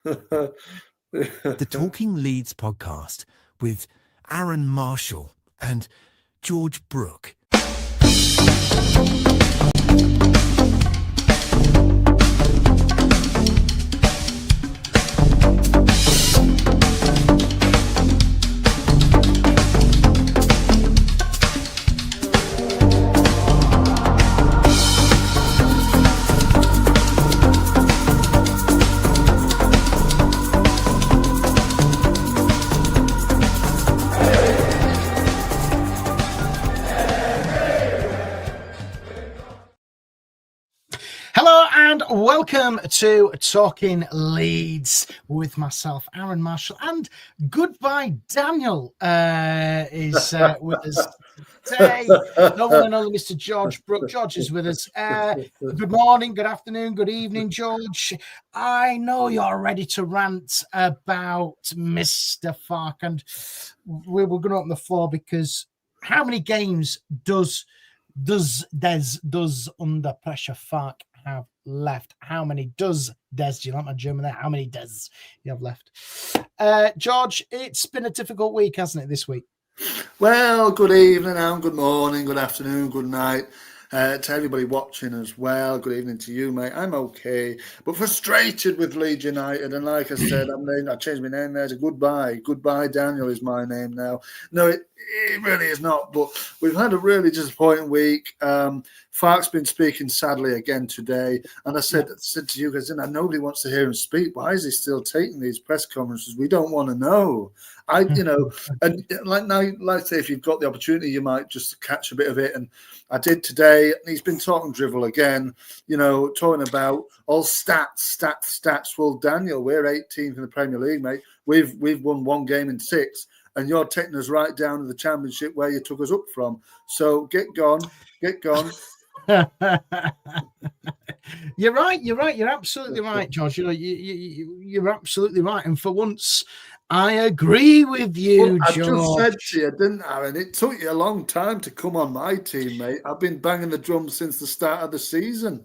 The Talking Leeds Podcast with Arron Marshall and George Brooke. Hello and welcome to Talking Leeds with myself, Arron Marshall, and goodbye, Daniel is with us today. No one and only Mr. George Brooke. George is with us. Good morning, good afternoon, good evening, George. I know you're ready to rant about Mr. Farke, and we're going to open the floor because how many games does under pressure Farke have left? How many does Des? Do you like my German there? How many does you have left? George, it's been a difficult week, hasn't it, this week? Well, good evening and good morning, good afternoon, good night to everybody watching as well. Good evening to you, mate. I'm okay, but frustrated with Leeds United. And like I said, I changed my name there to Goodbye. Goodbye, Daniel is my name now. No, it really is not. But we've had a really disappointing week. Farke's been speaking sadly again today. And I said to you guys, nobody wants to hear him speak. Why is he still taking these press conferences? We don't want to know. And like I say, if you've got the opportunity, you might just catch a bit of it. And I did today. He's been talking drivel again, talking about all stats. Well, Daniel, we're 18th in the Premier League, mate. We've won one game in 6, and you're taking us right down to the Championship where you took us up from. So get gone. You're right. You're absolutely right, George. You're absolutely right. And for once, I agree with you, George. I just said to you, didn't I? And it took you a long time to come on my team, mate. I've been banging the drum since the start of the season.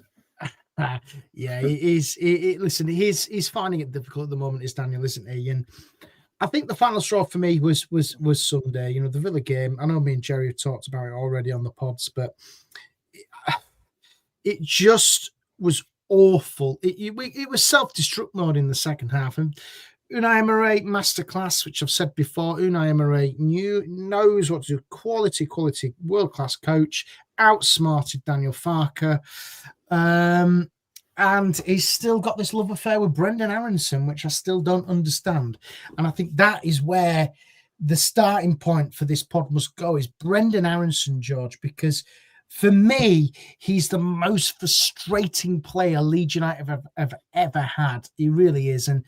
Yeah, listen, he's finding it difficult at the moment, is Daniel, isn't he? And I think the final straw for me was Sunday. The Villa game. I know me and Jerry have talked about it already on the pods, but it just was awful. It was self-destruct mode in the second half. And Unai Emery, masterclass, which I've said before. Unai Emery knows what to do. Quality, world-class coach. Outsmarted Daniel Farke. And he's still got this love affair with Brendan Aronson, which I still don't understand. And I think that is where the starting point for this pod must go, is Brendan Aronson, George, because for me, he's the most frustrating player Leeds United have ever had. He really is. And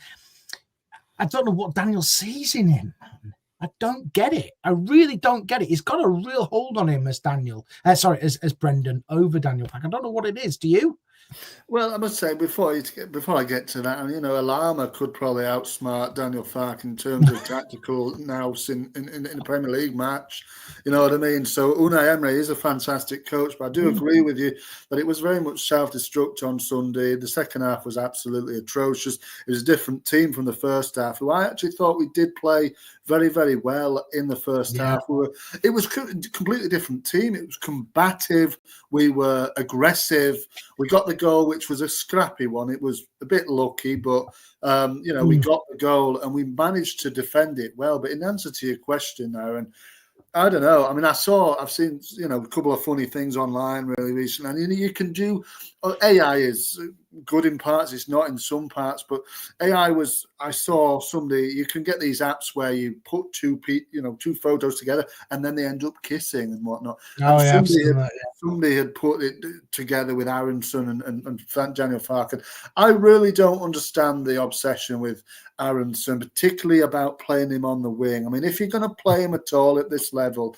I don't know what Daniel sees in him, man. I don't get it. I really don't get it. He's got a real hold on him as Brendan over Daniel Farke. I don't know what it is. Do you? Well, I must say, before I get to that, Alama could probably outsmart Daniel Farke in terms of tactical nous in the Premier League match. You know what I mean? So Unai Emery is a fantastic coach, but I do agree with you that it was very much self-destruct on Sunday. The second half was absolutely atrocious. It was a different team from the first half, who I actually thought we did play very, very well in the first half. It was a completely different team. It was combative. We were aggressive. We got the goal, which was a scrappy one. It was a bit lucky, but we got the goal and we managed to defend it well. But in answer to your question, Aaron, I don't know. I mean, I've seen, a couple of funny things online really recently. And, you can do, AI is good in parts, it's not in some parts, but I saw somebody, you can get these apps where you put two photos together and then they end up kissing and whatnot. Somebody had put it together with Aronson and Daniel Farke. I really don't understand the obsession with Aronson, particularly about playing him on the wing. I mean, if you're going to play him at all at this level,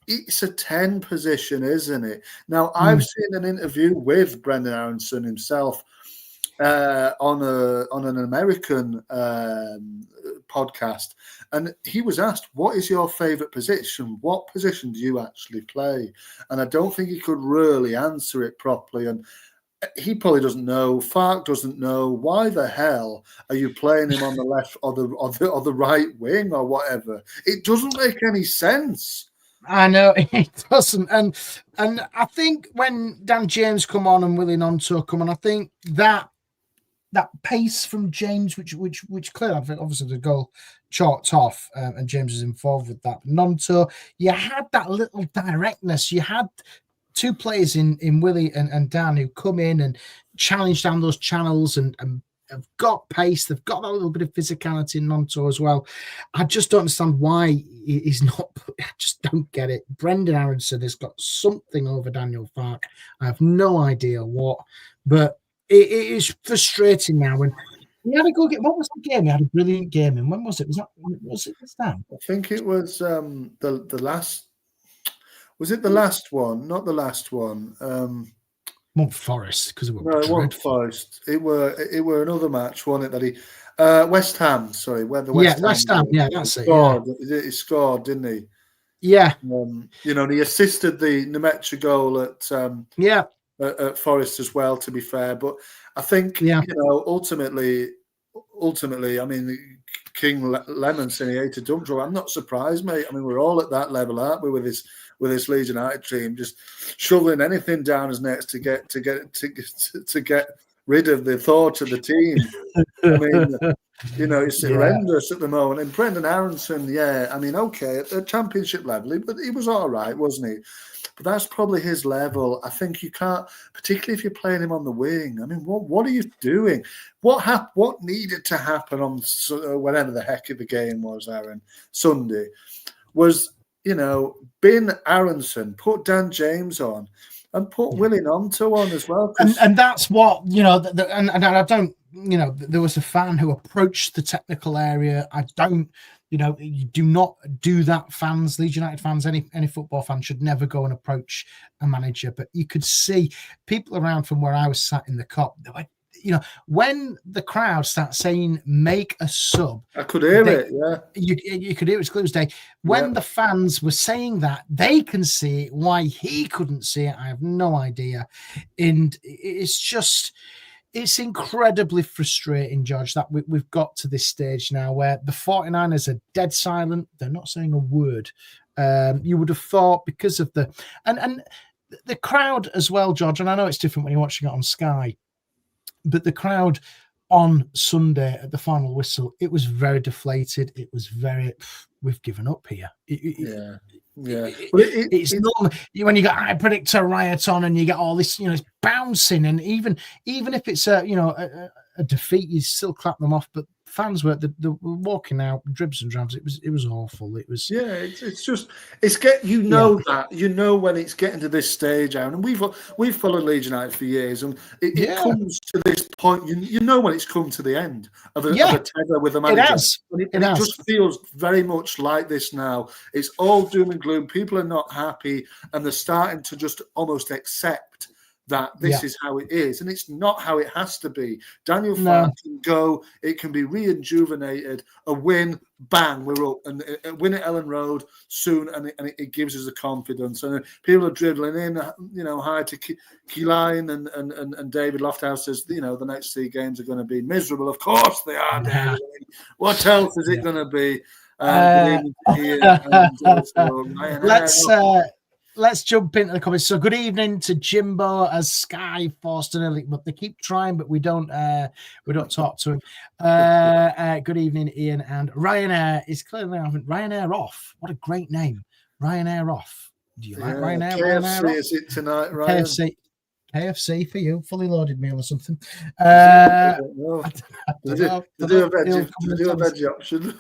it's a 10 position, isn't it? Now, I've seen an interview with Brendan Aronson himself on an American podcast, and he was asked, what is your favourite position? What position do you actually play? And I don't think he could really answer it properly. And he probably doesn't know. Farke doesn't know. Why the hell are you playing him on the left or the right wing or whatever? It doesn't make any sense. I know it doesn't, and I think when Dan James come on and Willie Gnonto come on, I think that pace from James, which clearly obviously the goal chalked off, and James is involved with that. Gnonto, you had that little directness. You had two players in Willie and Dan who come in and challenge down those channels and have got pace. They've got that little bit of physicality in Gnonto as well. I just don't understand why he's not. I just don't get it. Brendan Aronson has got something over Daniel Farke. I have no idea what, but it is frustrating now. When he had a good game. What was the game? He had a brilliant game. And when was it? Was it this time? I think it was the last. Was it the last one? Not the last one. Not Forest, because it No, it wasn't Forest. It were another match, wasn't it? That he West Ham. Sorry, where the West Ham. Yeah, that's it. Scored. Yeah. He scored, didn't he? Yeah. And he assisted the Nemecha goal at Forest as well. To be fair, but I think ultimately, I mean, King Lemon saying he ate a dump truck. I'm not surprised, mate. I mean, we're all at that level, aren't we? With this Leeds United team, just shoveling anything down his necks to get rid of the thought of the team. I mean, it's horrendous at the moment. And Brendan Aronson, I mean, okay, at the championship level, but he was all right, wasn't he? But that's probably his level. I think you can't, particularly if you're playing him on the wing. I mean, what are you doing? What needed to happen on whatever the heck of the game was, Aaron, Sunday, was, bin Aronson, put Dan James on, and put Willie Gnonto on as well. And that's what, and I don't, there was a fan who approached the technical area. I don't, you do not do that, fans, Leeds United fans, any football fan should never go and approach a manager. But you could see people around from where I was sat in the Kop, they were, when the crowd starts saying make a sub, I could hear it. Yeah, you could hear it. It's clear as day. When the fans were saying that, they can see it. Why he couldn't see it, I have no idea. And it's incredibly frustrating, George, that we've got to this stage now where the 49ers are dead silent. They're not saying a word. You would have thought because of and the crowd as well, George. And I know it's different when you're watching it on Sky. But the crowd on Sunday at the final whistle, it was very deflated. It was very, we've given up here. Yeah. It's normal when you got I predict a riot on and you get all this, it's bouncing, and even if it's a defeat, you still clap them off. But fans were walking out dribs and drabs. It was awful. It was that when it's getting to this stage, Aaron, and we've followed Leeds United for years, and it comes to this point. When it's come to the end of a tether with a manager. It just feels very much like this now. It's all doom and gloom. People are not happy, and they're starting to just almost accept that this is how it is, and it's not how it has to be. Daniel Farke can go, it can be rejuvenated, a win, bang, we're up, and a win at Ellen Road soon, and it gives us the confidence. And people are dribbling in, hi to Keyline and David Lofthouse says, the next 3 games are going to be miserable. Of course they are, David. What else is it going to be? Let's jump into the comments. So good evening to Jimbo as Sky forced an early, but they keep trying, but we don't talk to him. Good evening, Ian, and Ryanair is clearly Ryanair off. What a great name, Ryanair off. Do you like Ryanair? KFC Ryanair is it tonight, Ryan? KFC for you, fully loaded meal or something. Do a veggie option.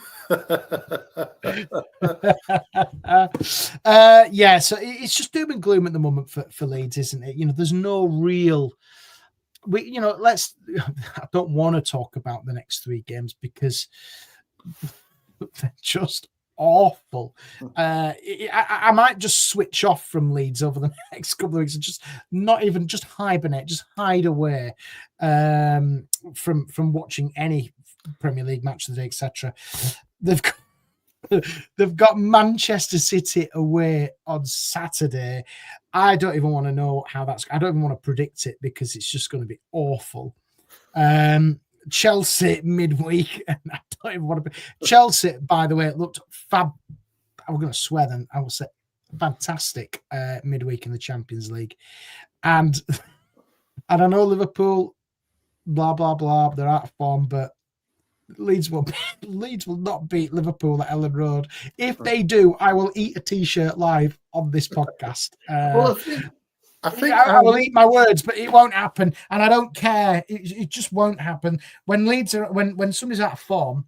So it's just doom and gloom at the moment for Leeds, isn't it? There's no real. I don't want to talk about the next 3 games because they're just awful. I might just switch off from Leeds over the next couple of weeks and just hibernate, just hide away from watching any Premier League match of the day, etc. They've got Manchester City away on Saturday. I don't even want to know how I don't even want to predict it because it's just going to be awful. Chelsea midweek, and I don't even want to be. Chelsea, by the way, it looked fab. I'm going to swear then. I will say fantastic midweek in the Champions League. And I know Liverpool, blah, blah, blah, they're out of form, but Leeds will not beat Liverpool at Ellen Road. If they do, I will eat a T-shirt live on this podcast. Well, I will eat my words, but it won't happen, and I don't care. It just won't happen. When Leeds are when somebody's out of form,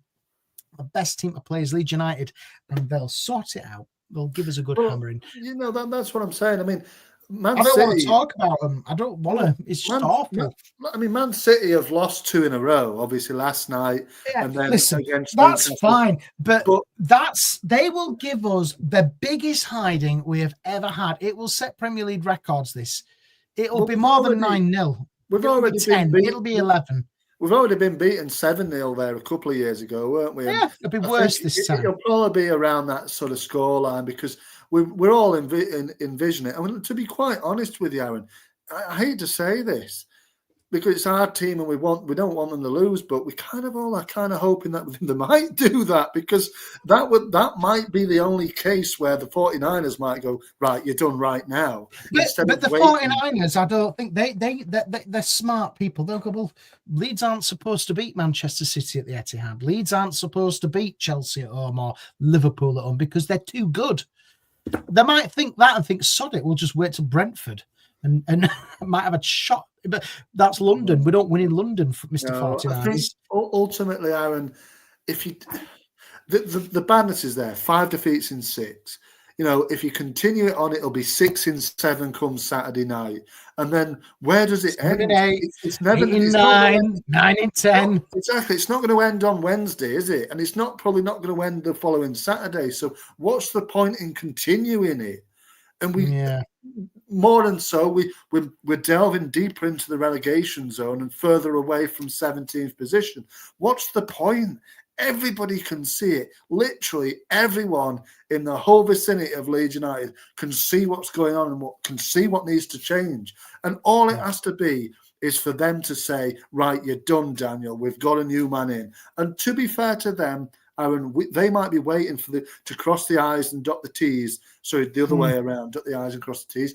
the best team to play is Leeds United, and they'll sort it out. They'll give us a good hammering. That's what I'm saying. I mean, Man I don't City, want to talk about them. I don't want to. It's just awful. Man City have lost 2 in a row, obviously last night. Yeah, and then listen, against that's Newcastle. fine, but they will give us the biggest hiding we have ever had. It will set Premier League records. It'll be more than 9-0. It'll be 11. We've already been beaten 7-0 there a couple of years ago, weren't we? Yeah, it'll be worse this time. It'll probably be around that sort of scoreline because we're all envisioning it. I mean, to be quite honest with you, Arron, I hate to say this because it's our team and we don't want them to lose, but we kind of all are kind of hoping that they might do that because that might be the only case where the 49ers might go, right, you're done right now. But the 49ers, I don't think they're smart people. They'll go, well, Leeds aren't supposed to beat Manchester City at the Etihad. Leeds aren't supposed to beat Chelsea at home or Liverpool at home because they're too good. They might think that and think, sod it, we'll just wait till Brentford and might have a shot. But that's London. We don't win in London, Mr. 49ers. I think ultimately, Arron, if you the badness is there, 5 defeats in 6. If you continue it on, it'll be 6 in 7 come Saturday night. And then where does it end? 8, it's never 8 in 9, 9 in 10. Exactly. It's not going to end on Wednesday, is it? And it's probably not going to end the following Saturday. So what's the point in continuing it? And more than so, we're delving deeper into the relegation zone and further away from 17th position. What's the point? Everybody can see it. Literally everyone in the whole vicinity of Leeds United can see what's going on and can see what needs to change. And all it has to be is for them to say, right, you're done, Daniel. We've got a new man in. And to be fair to them, Arron, they might be waiting for to cross the I's and dot the T's. Sorry, the other way around, dot the I's and cross the T's.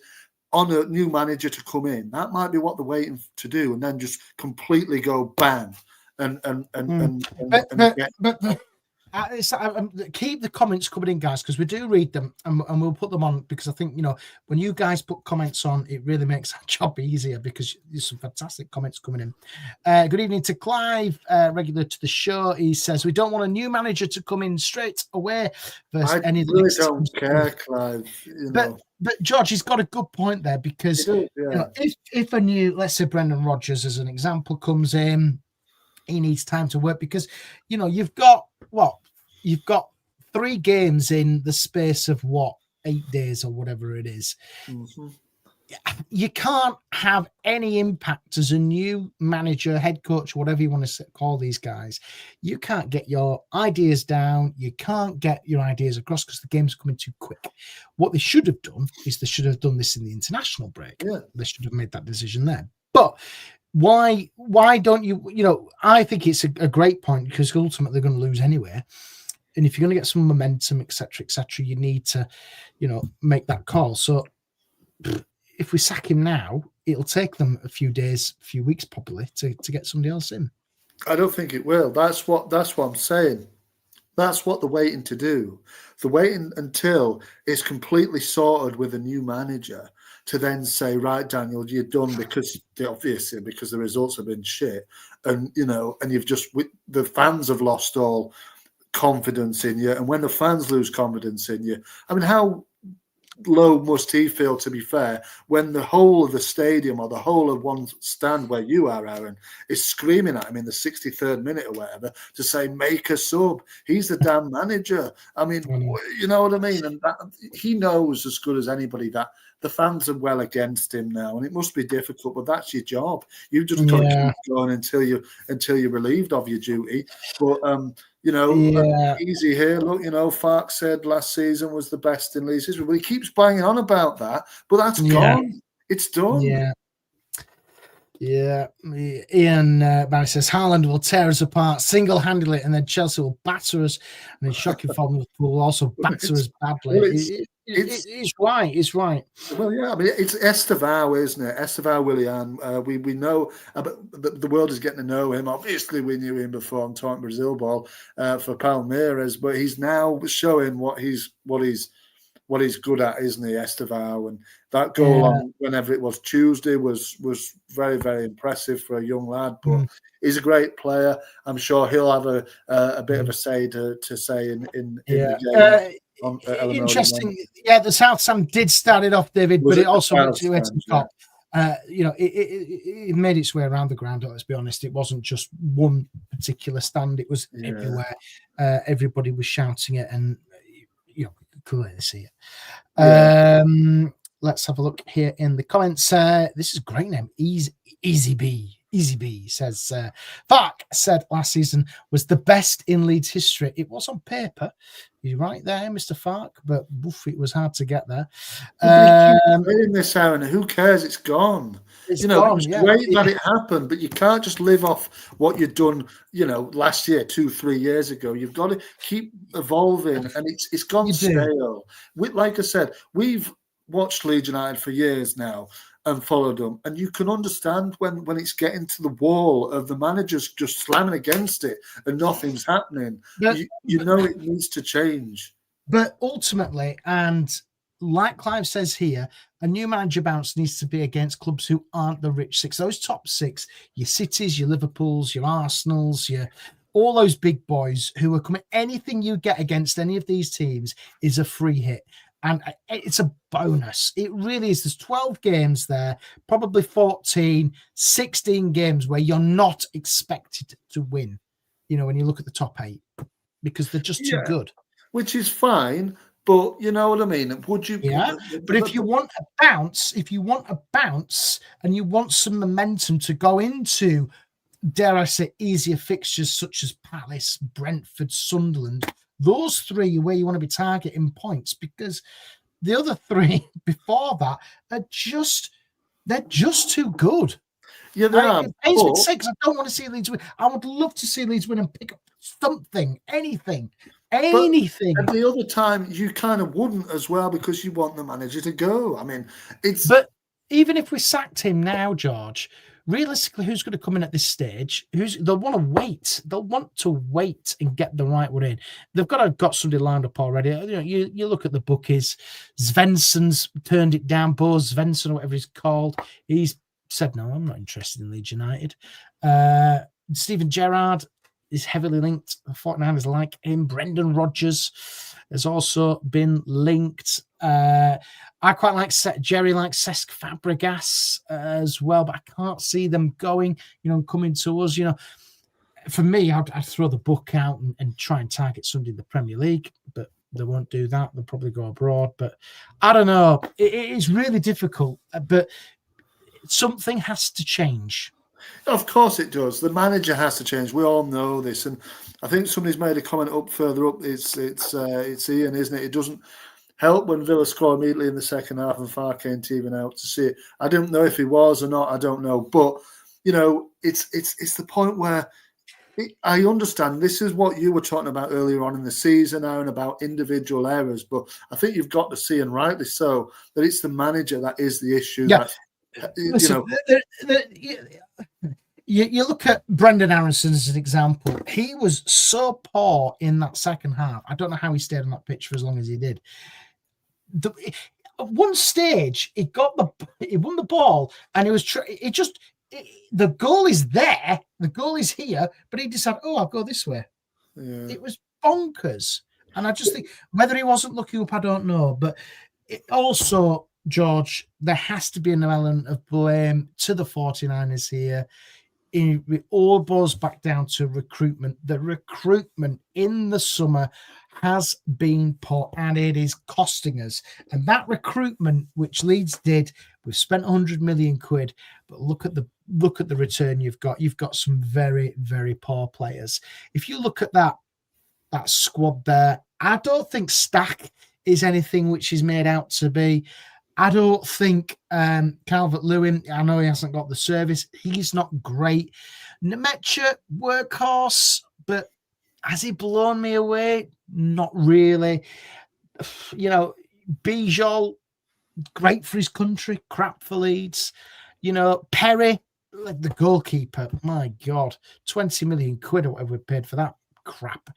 On a new manager to come in. That might be what they're waiting to do, and then just completely go bang. Keep the comments coming in, guys, because we do read them and we'll put them on because I think, when you guys put comments on, it really makes our job easier because there's some fantastic comments coming in. Good evening to Clive, regular to the show. He says, we don't want a new manager to come in straight away. I really don't care, Clive. But George, he's got a good point there because if a new, let's say Brendan Rodgers as an example, comes in, he needs time to work because, you've got 3 games in the space of 8 days or whatever it is. Mm-hmm. You can't have any impact as a new manager, head coach, whatever you want to call these guys. You can't get your ideas down. You can't get your ideas across because the game's coming too quick. What they should have done is they should have done this in the international break. Yeah. They should have made that decision there. But why don't you, I think it's a great point because ultimately they're going to lose anyway. And if you're going to get some momentum, et cetera, you need to, make that call. So if we sack him now, it'll take them a few days, a few weeks probably to get somebody else in. I don't think it will. That's what I'm saying. That's what they're waiting to do. They're waiting until it's completely sorted with a new manager to then say, right, Daniel, you're done because the results have been shit. And, and the fans have lost all confidence in you. And when the fans lose confidence in you, I mean, how low must he feel, to be fair, when the whole of the stadium or the whole of one stand where you are, Arron, is screaming at him in the 63rd minute or whatever to say, make a sub. He's the damn manager. I mean, you know what I mean? And he knows as good as anybody that the fans are well against him now, and it must be difficult. But that's your job. You've just got to keep going until you're relieved of your duty. But easy here. Look, Farke said last season was the best in Leeds history. Well, he keeps banging on about that, but that's gone. It's done. Yeah. Ian Barry says Haaland will tear us apart single-handedly, and then Chelsea will batter us, and in shocking form will also batter us badly. Well, it's right. It's right. Well, yeah. I mean, it's Estevao, isn't it? Estevao Willian. We know, but the world is getting to know him. Obviously, we knew him before. I'm talking Brazil ball for Palmeiras, but he's now showing what he's good at, isn't he, Estevao? And that goal on whenever it was Tuesday was very, very impressive for a young lad. But he's a great player. I'm sure he'll have a bit of a say to say in the game. Interesting. The South Sam did start it off, David, but it also went to the top. It made its way around the ground. Let's be honest, it wasn't just one particular stand; it was everywhere. Everybody was shouting it, and you could clearly see it. Let's have a look here in the comments. This is a great name, Easy B says Farke said last season was the best in Leeds history. It was on paper. You're right there, Mr. Farke, but it was hard to get there. In this, Aaron, who cares? It's gone. It's gone, it's great that it happened, but you can't just live off what you've done, last year, 2-3 years ago. You've got to keep evolving, and it's gone stale. Like I said, we've watched Leeds United for years now and followed them, and you can understand when it's getting to the wall of the managers just slamming against it and nothing's happening. It needs to change. But ultimately, and like Clive says here, a new manager bounce needs to be against clubs who aren't the rich six. Those top six, your Cities, your Liverpools, your Arsenals, all those big boys who are coming. Anything you get against any of these teams is a free hit. And it's a bonus. It really is. There's 12 games there, probably 14, 16 games where you're not expected to win, when you look at the top 8, because they're just too good. Which is fine, but you know what I mean? Would you? Yeah, but if you want a bounce, and you want some momentum to go into, dare I say, easier fixtures such as Palace, Brentford, Sunderland, those 3 are where you want to be targeting points, because the other 3 before that are they're just too good. Yeah, they are. It pains me 6. I don't want to see Leeds win. I would love to see Leeds win and pick up something, anything. But at the other time, you kind of wouldn't as well, because you want the manager to go. I mean, But even if we sacked him now, George, realistically, who's going to come in at this stage? They'll want to wait. They'll want to wait and get the right one in. They've got somebody lined up already. You look at the bookies. Svensson's turned it down. Bo Svensson, or whatever he's called, he's said no. I'm not interested in Leeds United. Steven Gerrard is heavily linked. The 49ers like him. Brendan Rodgers has also been linked. I quite like Jerry likes Cesc Fabregas as well, but I can't see them going, coming to us. For me, I'd throw the book out and try and target somebody in the Premier League, but they won't do that. They'll probably go abroad. But I don't know. It is really difficult, but something has to change. Of course it does. The manager has to change. We all know this, and I think somebody's made a comment further up. It's Ian, isn't it? It doesn't help when Villa score immediately in the second half and Farke ain't even out to see it. I don't know if he was or not. I don't know, but it's the point where I understand. This is what you were talking about earlier on in the season, Aaron, about individual errors. But I think you've got to see, and rightly so, that it's the manager that is the issue. Yeah. Listen, you look at Brendan Aronson as an example. He was so poor in that second half. I don't know how he stayed on that pitch for as long as he did. At one stage, he won the ball, and the goal is there, the goal is here, but he decided, I'll go this way. Yeah. It was bonkers, and I just think whether he wasn't looking up, I don't know. But also, George, there has to be an element of blame to the 49ers here. it all boils back down to recruitment. The recruitment in the summer has been poor, and it is costing us. And that recruitment, which Leeds did, we've spent 100 million quid, but look at the return you've got. You've got some very, very poor players. If you look at that squad there, I don't think Stack is anything which is made out to be. I don't think Calvert-Lewin, I know he hasn't got the service. He's not great. Nemecha, workhorse, but has he blown me away? Not really. You know, Bijol, great for his country, crap for Leeds. You know, Perry, like the goalkeeper, my God, 20 million quid or whatever we paid for that crap.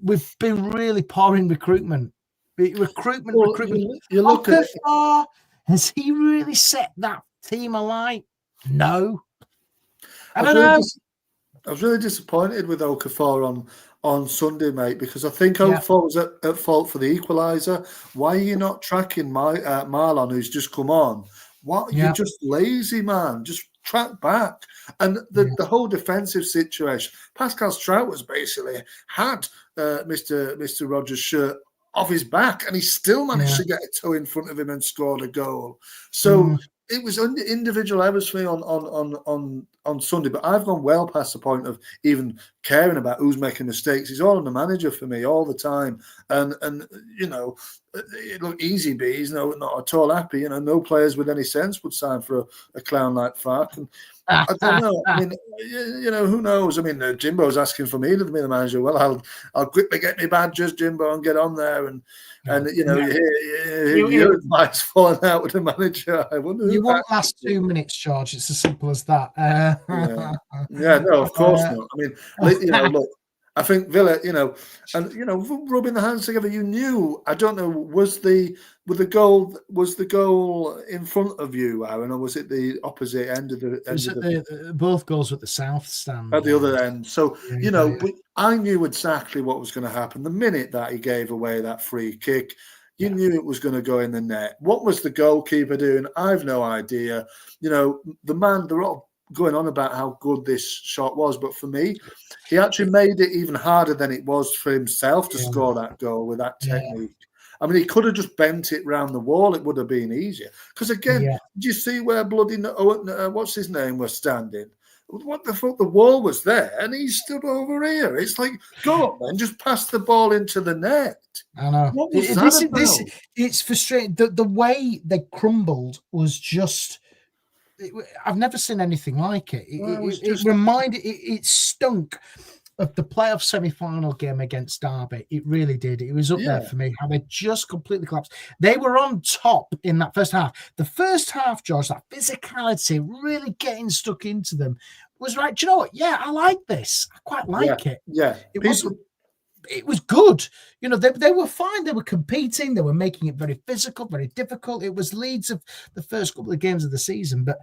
We've been really poor in recruitment. Recruitment. You look at it. Has he really set that team alight? No. I was really disappointed with Okafor on Sunday, mate, because I think Okafor was at fault for the equaliser. Why are you not tracking Marlon, who's just come on? What? You're just lazy, man. Just track back. And the whole defensive situation, Pascal Strout basically had Mr. Rogers' shirt off his back, and he still managed to get a toe in front of him and scored a goal. So it was individual errors for me on Sunday, but I've gone well past the point of even caring about who's making mistakes. He's all on the manager for me all the time, and you know, look, easy bees, no, not at all happy. You know, no players with any sense would sign for a clown like Farke. And I don't know. I mean, you know, who knows? I mean, Jimbo's asking for me to be the manager. Well, I'll quickly get me badges, Jimbo, and get on there. And you know, you hear your advice falling out with the manager. I wonder. You won't last 2 minutes, George. It's as simple as that. No, of course not. I mean, you know, look. I think Villa, you know, and you know, rubbing the hands together. You knew. I don't know. Was the goal in front of you, Arron, or was it the opposite end of the? Both goals at the south stand. At the other end. So you know, I knew exactly what was going to happen the minute that he gave away that free kick. You knew it was going to go in the net. What was the goalkeeper doing? I've no idea. You know, the man. They're all going on about how good this shot was, but for me, he actually made it even harder than it was for himself to score that goal with that technique. I mean, he could have just bent it round the wall. It would have been easier. Because again, did you see where bloody what's his name was standing? What the fuck? The wall was there, and he stood over here. It's like, go on, man, just pass the ball into the net. I know. What was that about? It's frustrating. The way they crumbled was just. I've never seen anything like it. It stunk of the playoff semi-final game against Derby. It really did. It was up there for me, how they just completely collapsed. They were on top in that first half. The first half, George, that physicality really getting stuck into them was right. Do you know what? Yeah, I like this. I quite like it. Yeah. It was good. You know, they were fine. They were competing. They were making it very physical, very difficult. It was Leeds of the first couple of games of the season. But,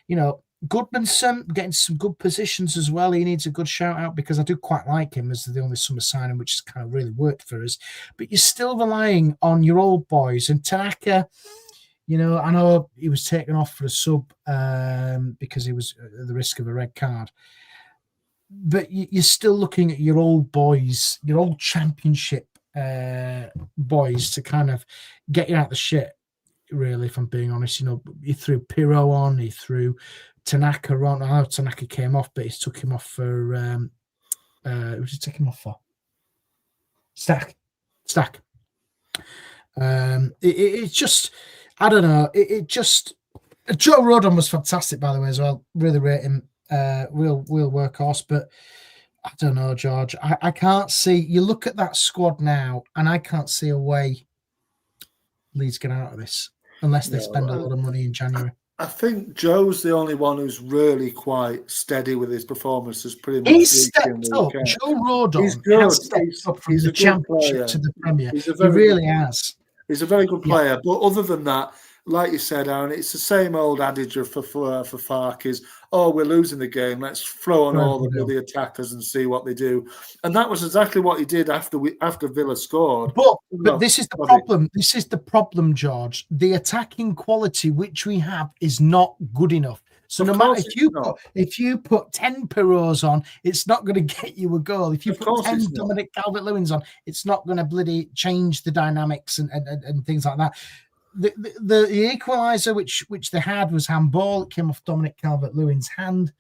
you know, Goodmanson getting some good positions as well. He needs a good shout out because I do quite like him as the only summer signing, which has kind of really worked for us. But you're still relying on your old boys. And Tanaka, you know, I know he was taken off for a sub because he was at the risk of a red card. But you're still looking at your old boys, your old championship boys to kind of get you out of the shit, really, if I'm being honest. You know, he threw Pirro on, he threw Tanaka on. I know Tanaka came off, but he took him off for... who did he take him off for? Stack. It's just... I don't know. It just... Joe Rodon was fantastic, by the way, as well. Really rate him. Real workhorse, but I don't know, George. I can't see. You look at that squad now, and I can't see a way Leeds get out of this unless they spend a lot of money in January. I think Joe's the only one who's really quite steady with his performances. Pretty much, he's stepped up. Joe Rodon has stepped up from the Championship to the Premier. He really has. He's a very good player, but other than that, like you said, Arron, it's the same old adage for Farke is, we're losing the game. Let's throw on all the attackers and see what they do. And that was exactly what he did after Villa scored. But this is the problem. This is the problem, George. The attacking quality which we have is not good enough. So Of no matter course if you put 10 Pirots on, it's not going to get you a goal. If you Of put course 10 it's not. Dominic Calvert-Lewins on, it's not going to bloody change the dynamics and things like that. The equaliser which they had was handball. It came off Dominic Calvert-Lewin's hand.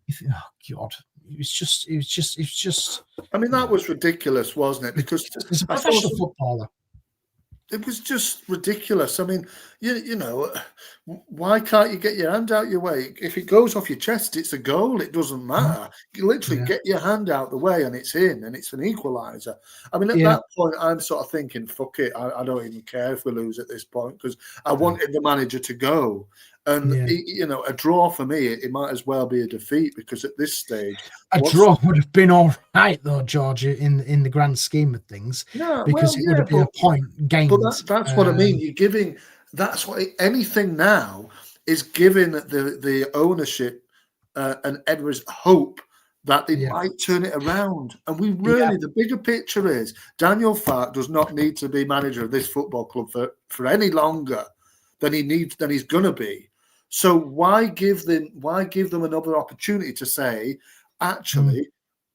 You think, oh God, it was just. I mean, that was ridiculous, wasn't it? Because he's a professional footballer. It was just ridiculous. I mean, you know, why can't you get your hand out your way? If it goes off your chest, it's a goal. It doesn't matter. You literally get your hand out the way and it's in, and it's an equaliser. I mean, at that point, I'm sort of thinking, fuck it. I don't even care if we lose at this point because I wanted the manager to go. And, you know, a draw for me, it might as well be a defeat because at this stage... A draw would have been all right, though, George, in the grand scheme of things. Yeah, because it would have been a point gained. But that's what I mean. You're giving... That's what anything now is giving the ownership and Edwards hope that they might turn it around. And we really, the bigger picture is Daniel Farke does not need to be manager of this football club for any longer than he's going to be. So why give them another opportunity to say, actually,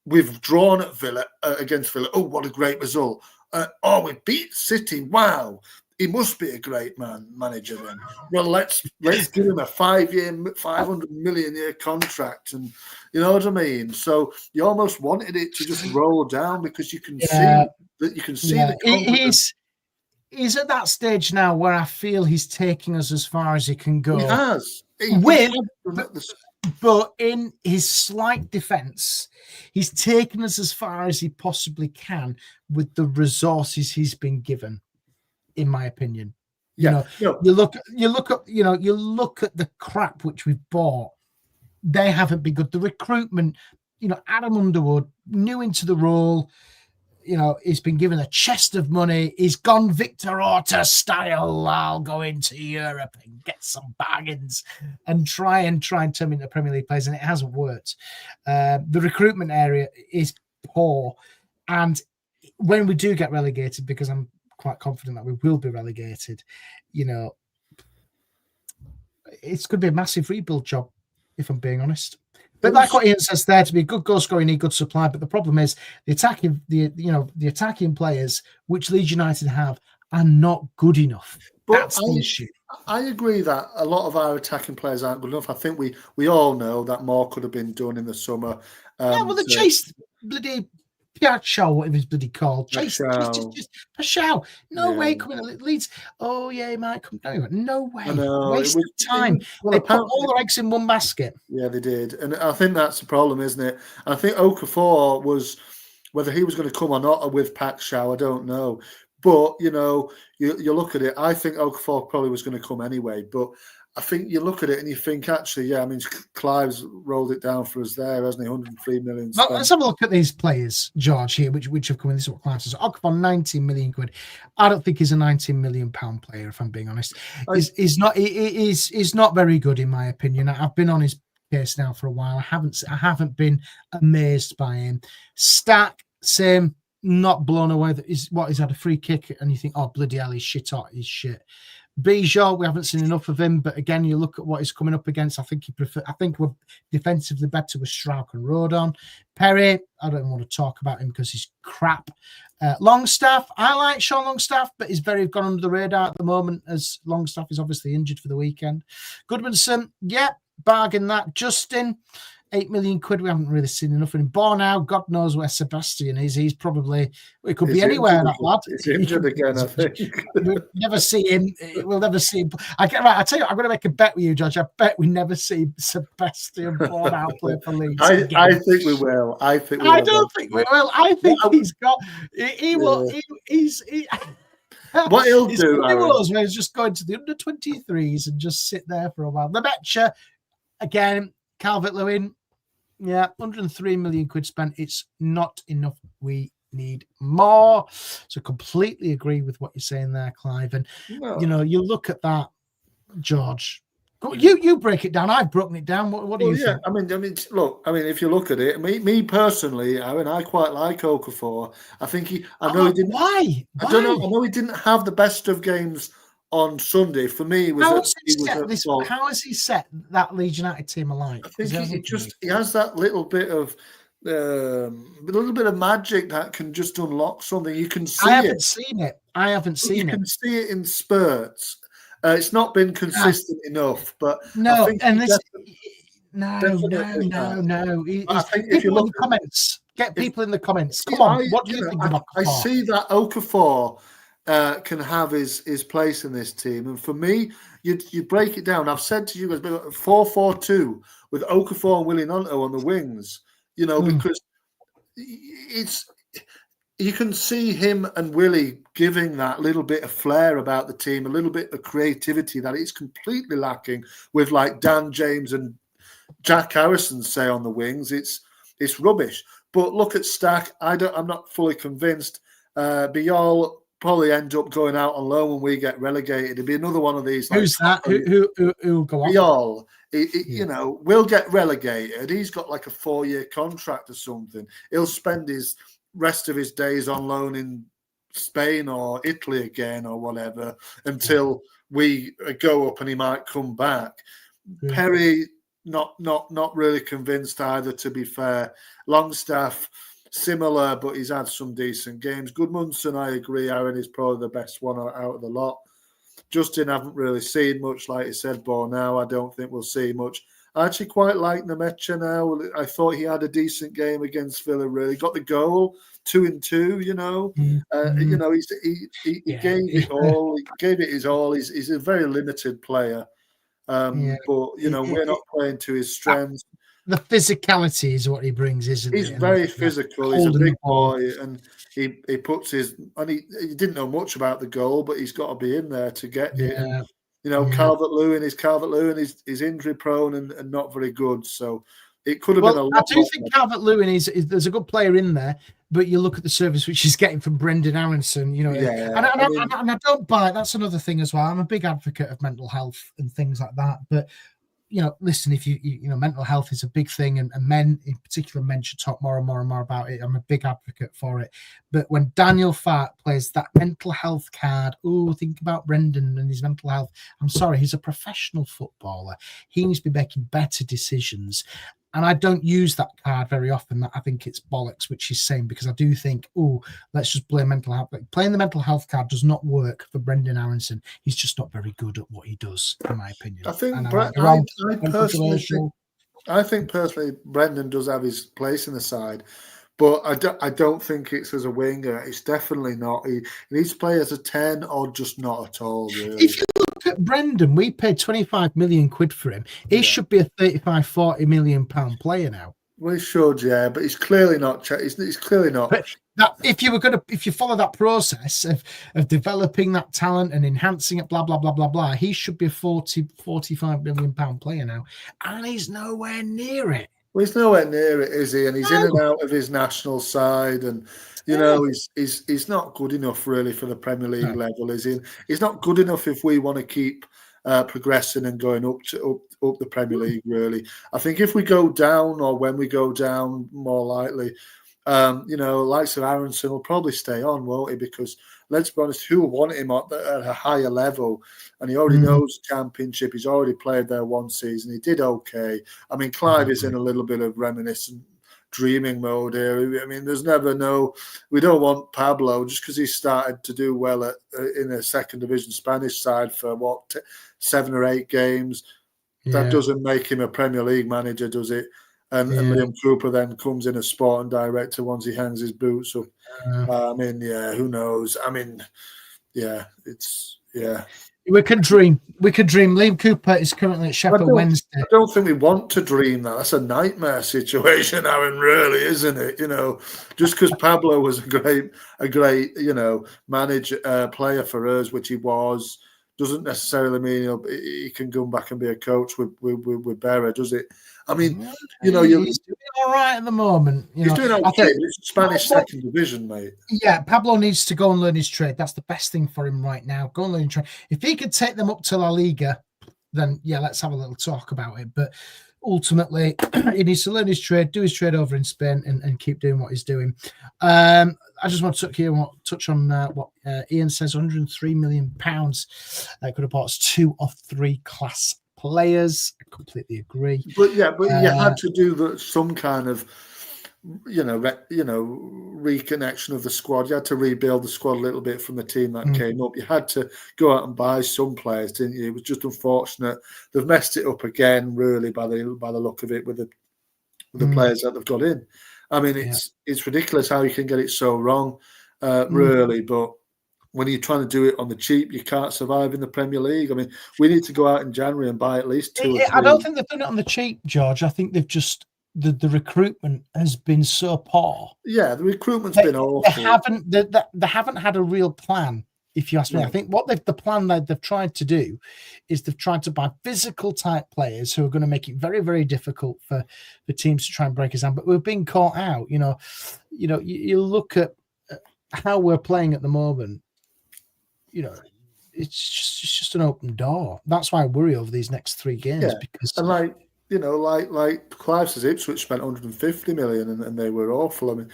we've drawn at Villa against Villa. Oh, what a great result! We beat City. Wow, he must be a great manager then. Well, let's give him a 5-year, 500 million year contract, and you know what I mean. So you almost wanted it to just roll down because you can see that the confidence. He's at that stage now where I feel he's taking us as far as he can go. He has. But in his slight defence, he's taken us as far as he possibly can with the resources he's been given, in my opinion. You look at the crap which we've bought. They haven't been good. The recruitment, Adam Underwood, new into the role. He's been given a chest of money. He's gone Victor Orta style. I'll go into Europe and get some bargains and try and turn him into Premier League players, and it hasn't worked. The recruitment area is poor, and when we do get relegated, because I'm quite confident that we will be relegated, it's going to be a massive rebuild job, if I'm being honest. But like what Ian says there, to be a good goal scorer, you need good supply. But the problem is the attacking players, which Leeds United have, are not good enough. That's the issue. I agree that a lot of our attacking players aren't good enough. I think we all know that more could have been done in the summer. They chased bloody Piaccio, whatever he's bloody called. Piaccio. No way coming to Leeds. Oh, yeah, he might come down. No way. Waste of time. They put all their eggs in one basket. Yeah, they did. And I think that's the problem, isn't it? I think Okafor was, whether he was going to come or not with Piaccio, I don't know. But, you look at it, I think Okafor probably was going to come anyway. But I think you look at it and you think, actually, Clive's rolled it down for us there, hasn't he? 103 million. Well, let's have a look at these players, George, here, which have come in. This is what Clive says. Okafor, 19 million quid. I don't think he's a 19 million pound player, if I'm being honest. He's not very good, in my opinion. I've been on his case now for a while. I haven't been amazed by him. Stack, same. Not blown away that he's had a free kick, and you think, oh, bloody hell, he's shit hot. He's shit. Bijou, we haven't seen enough of him, but again, you look at what he's coming up against. I think we're defensively better with Strauch and Rodon. Perry, I don't want to talk about him because he's crap. Longstaff, I like Sean Longstaff, but he's very gone under the radar at the moment as Longstaff is obviously injured for the weekend. Goodmanson, bargain that. Justin, 8 million quid. We haven't really seen enough of him. Bornau, God knows where Sebastian is. He's probably, it could be anywhere, that lad. He's injured again, I think. We'll never see him. We'll never see him. I tell you what, I'm going to make a bet with you, George. I bet we never see Sebastian Bornau play for Leeds. I think we will. I don't think we will. I think he's got, he will, he's what he'll do, where he's just going to the under 23s and just sit there for a while. The Betcher, again, Calvert-Lewin, 103 million quid spent. It's not enough. We need more. So completely agree with what you're saying there, Clive. And you look at that, George. You break it down. I've broken it down. What do you think? I mean, look. If you look at it, me personally, I quite like Okafor. I think he. I know he didn't. Why? I don't know. I know he didn't have the best of games on Sunday, for me, was how has he set that Leeds United team alight? I think he has that little bit of magic that can just unlock something. You can see it. I haven't seen it. You can see it in spurts. It's not been consistent enough, but no. I think No. I think if you look in the comments, get people in the comments. Come on, what do you think about Okafor? I see that Okafor can have his place in this team, and for me, you break it down. I've said to you guys, 4-4-2 with Okafor and Willie Gnonto on the wings. Because you can see him and Willie giving that little bit of flair about the team, a little bit of creativity that it's completely lacking with like Dan James and Jack Harrison, say, on the wings. It's rubbish. But look at Stack. I'm not fully convinced. Biol probably end up going out on loan when we get relegated. It'd be another one of these. Who's that? Who'll go on? Biol. We'll get relegated. He's got like a 4-year contract or something. He'll spend his rest of his days on loan in Spain or Italy again or whatever until we go up, and he might come back. Yeah. Perry, not really convinced either, to be fair. Longstaff, similar, but he's had some decent games. Goodmanson, I agree, Arron is probably the best one out of the lot. Justin, haven't really seen much, like you said, now. I don't think we'll see much. I actually quite like Nemecha now. I thought he had a decent game against Villa, really. Got the goal, 2-2, he gave it all. He gave it his all. He's a very limited player. But, we're not playing to his strengths. The physicality is what he brings, isn't it? He's very physical. He's a big boy, and he puts his... And he didn't know much about the goal, but he's got to be in there to get it. And, Calvert-Lewin is Calvert-Lewin. He's injury-prone and not very good, so it could have been a lot. I do think Calvert-Lewin is there's a good player in there, but you look at the service which he's getting from Brendan Aronson, and I don't buy it. That's another thing as well. I'm a big advocate of mental health and things like that, but listen, if you mental health is a big thing, and men, in particular, men should talk more and more and more about it. I'm a big advocate for it. But when Daniel Farke plays that mental health card, think about Brendan and his mental health. I'm sorry, he's a professional footballer. He needs to be making better decisions. And I don't use that card very often. I think it's bollocks, which he's saying, because I do think, let's just play mental health. Like, playing the mental health card does not work for Brendan Aronson. He's just not very good at what he does, in my opinion. I think personally, Brendan does have his place in the side, but I don't think it's as a winger. It's definitely not. He needs to play as a 10 or just not at all, really. If you look at Brendan, we paid 25 million quid for him. He should be a 35, 40 million pound player now. Well, he should, yeah, but he's clearly not. He's clearly not. But if you follow that process of developing that talent and enhancing it, blah blah blah blah blah, he should be a 40, 45 million pound player now, and he's nowhere near it. Well, he's nowhere near it, is he? And he's in and out of his national side, and he's not good enough really for the Premier League level, is he? He's not good enough if we want to keep progressing and going up the Premier League. Really, I think if we go down, or when we go down, more likely, likes of Aronson will probably stay on, won't he? Because let's be honest, who will want him at a higher level? And he already knows the Championship. He's already played there one season. He did okay. I mean, Clive is in a little bit of reminiscent dreaming mode here. I mean, we don't want Pablo just because he started to do well in a second division Spanish side for 7 or 8 games. Yeah. That doesn't make him a Premier League manager, does it? And Liam Cooper then comes in as sporting director once he hangs his boots up. Who knows? I mean, We could dream. Liam Cooper is currently at Sheffield Wednesday. I don't think we want to dream that. That's a nightmare situation, Arron, really, isn't it? Just because Pablo was a great, manager, player for us, which he was, doesn't necessarily mean he can come back and be a coach with Berra, does it? I mean, he's doing all right at the moment. He's doing okay. It's Spanish second division, mate. Yeah, Pablo needs to go and learn his trade. That's the best thing for him right now. Go and learn his trade. If he could take them up to La Liga, then let's have a little talk about it. But ultimately, he needs to learn his trade, do his trade over in Spain, and keep doing what he's doing. I just want to touch on what Ian says. £103 million could have bought us 2 or 3 class players. I completely agree. But you had to do some kind of, reconnection of the squad. You had to rebuild the squad a little bit from the team that came up. You had to go out and buy some players, didn't you? It was just unfortunate. They've messed it up again, really, by the look of it, with the players that they've got in. I mean, it's ridiculous how you can get it so wrong, really. But when you're trying to do it on the cheap, you can't survive in the Premier League. I mean, we need to go out in January and buy at least 2 or 3. I don't think they've done it on the cheap, George. I think they've just the recruitment has been so poor. Yeah, the recruitment's been awful. They haven't had a real plan. If you ask me, I think the plan that they've tried to do is they've tried to buy physical type players who are going to make it very, very difficult for teams to try and break us down. But we're being caught out. You look at how we're playing at the moment. It's just an open door. That's why I worry over these next 3 games because. And like Clive says, Ipswich spent 150 million and they were awful. I mean,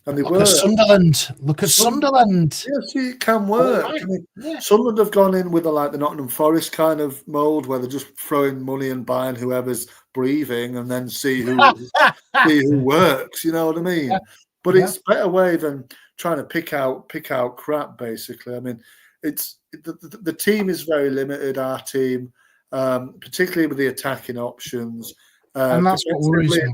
and they Look at Sunderland. Look at Sunderland. Yes, it can work. Right. I mean, Sunderland have gone in with the Nottingham Forest kind of mould where they're just throwing money and buying whoever's breathing and then see who works. You know what I mean? Yeah. But it's a better way than trying to pick out crap. Basically, I mean, it's the team is very limited. Our team. Particularly with the attacking options. And that's what worries me.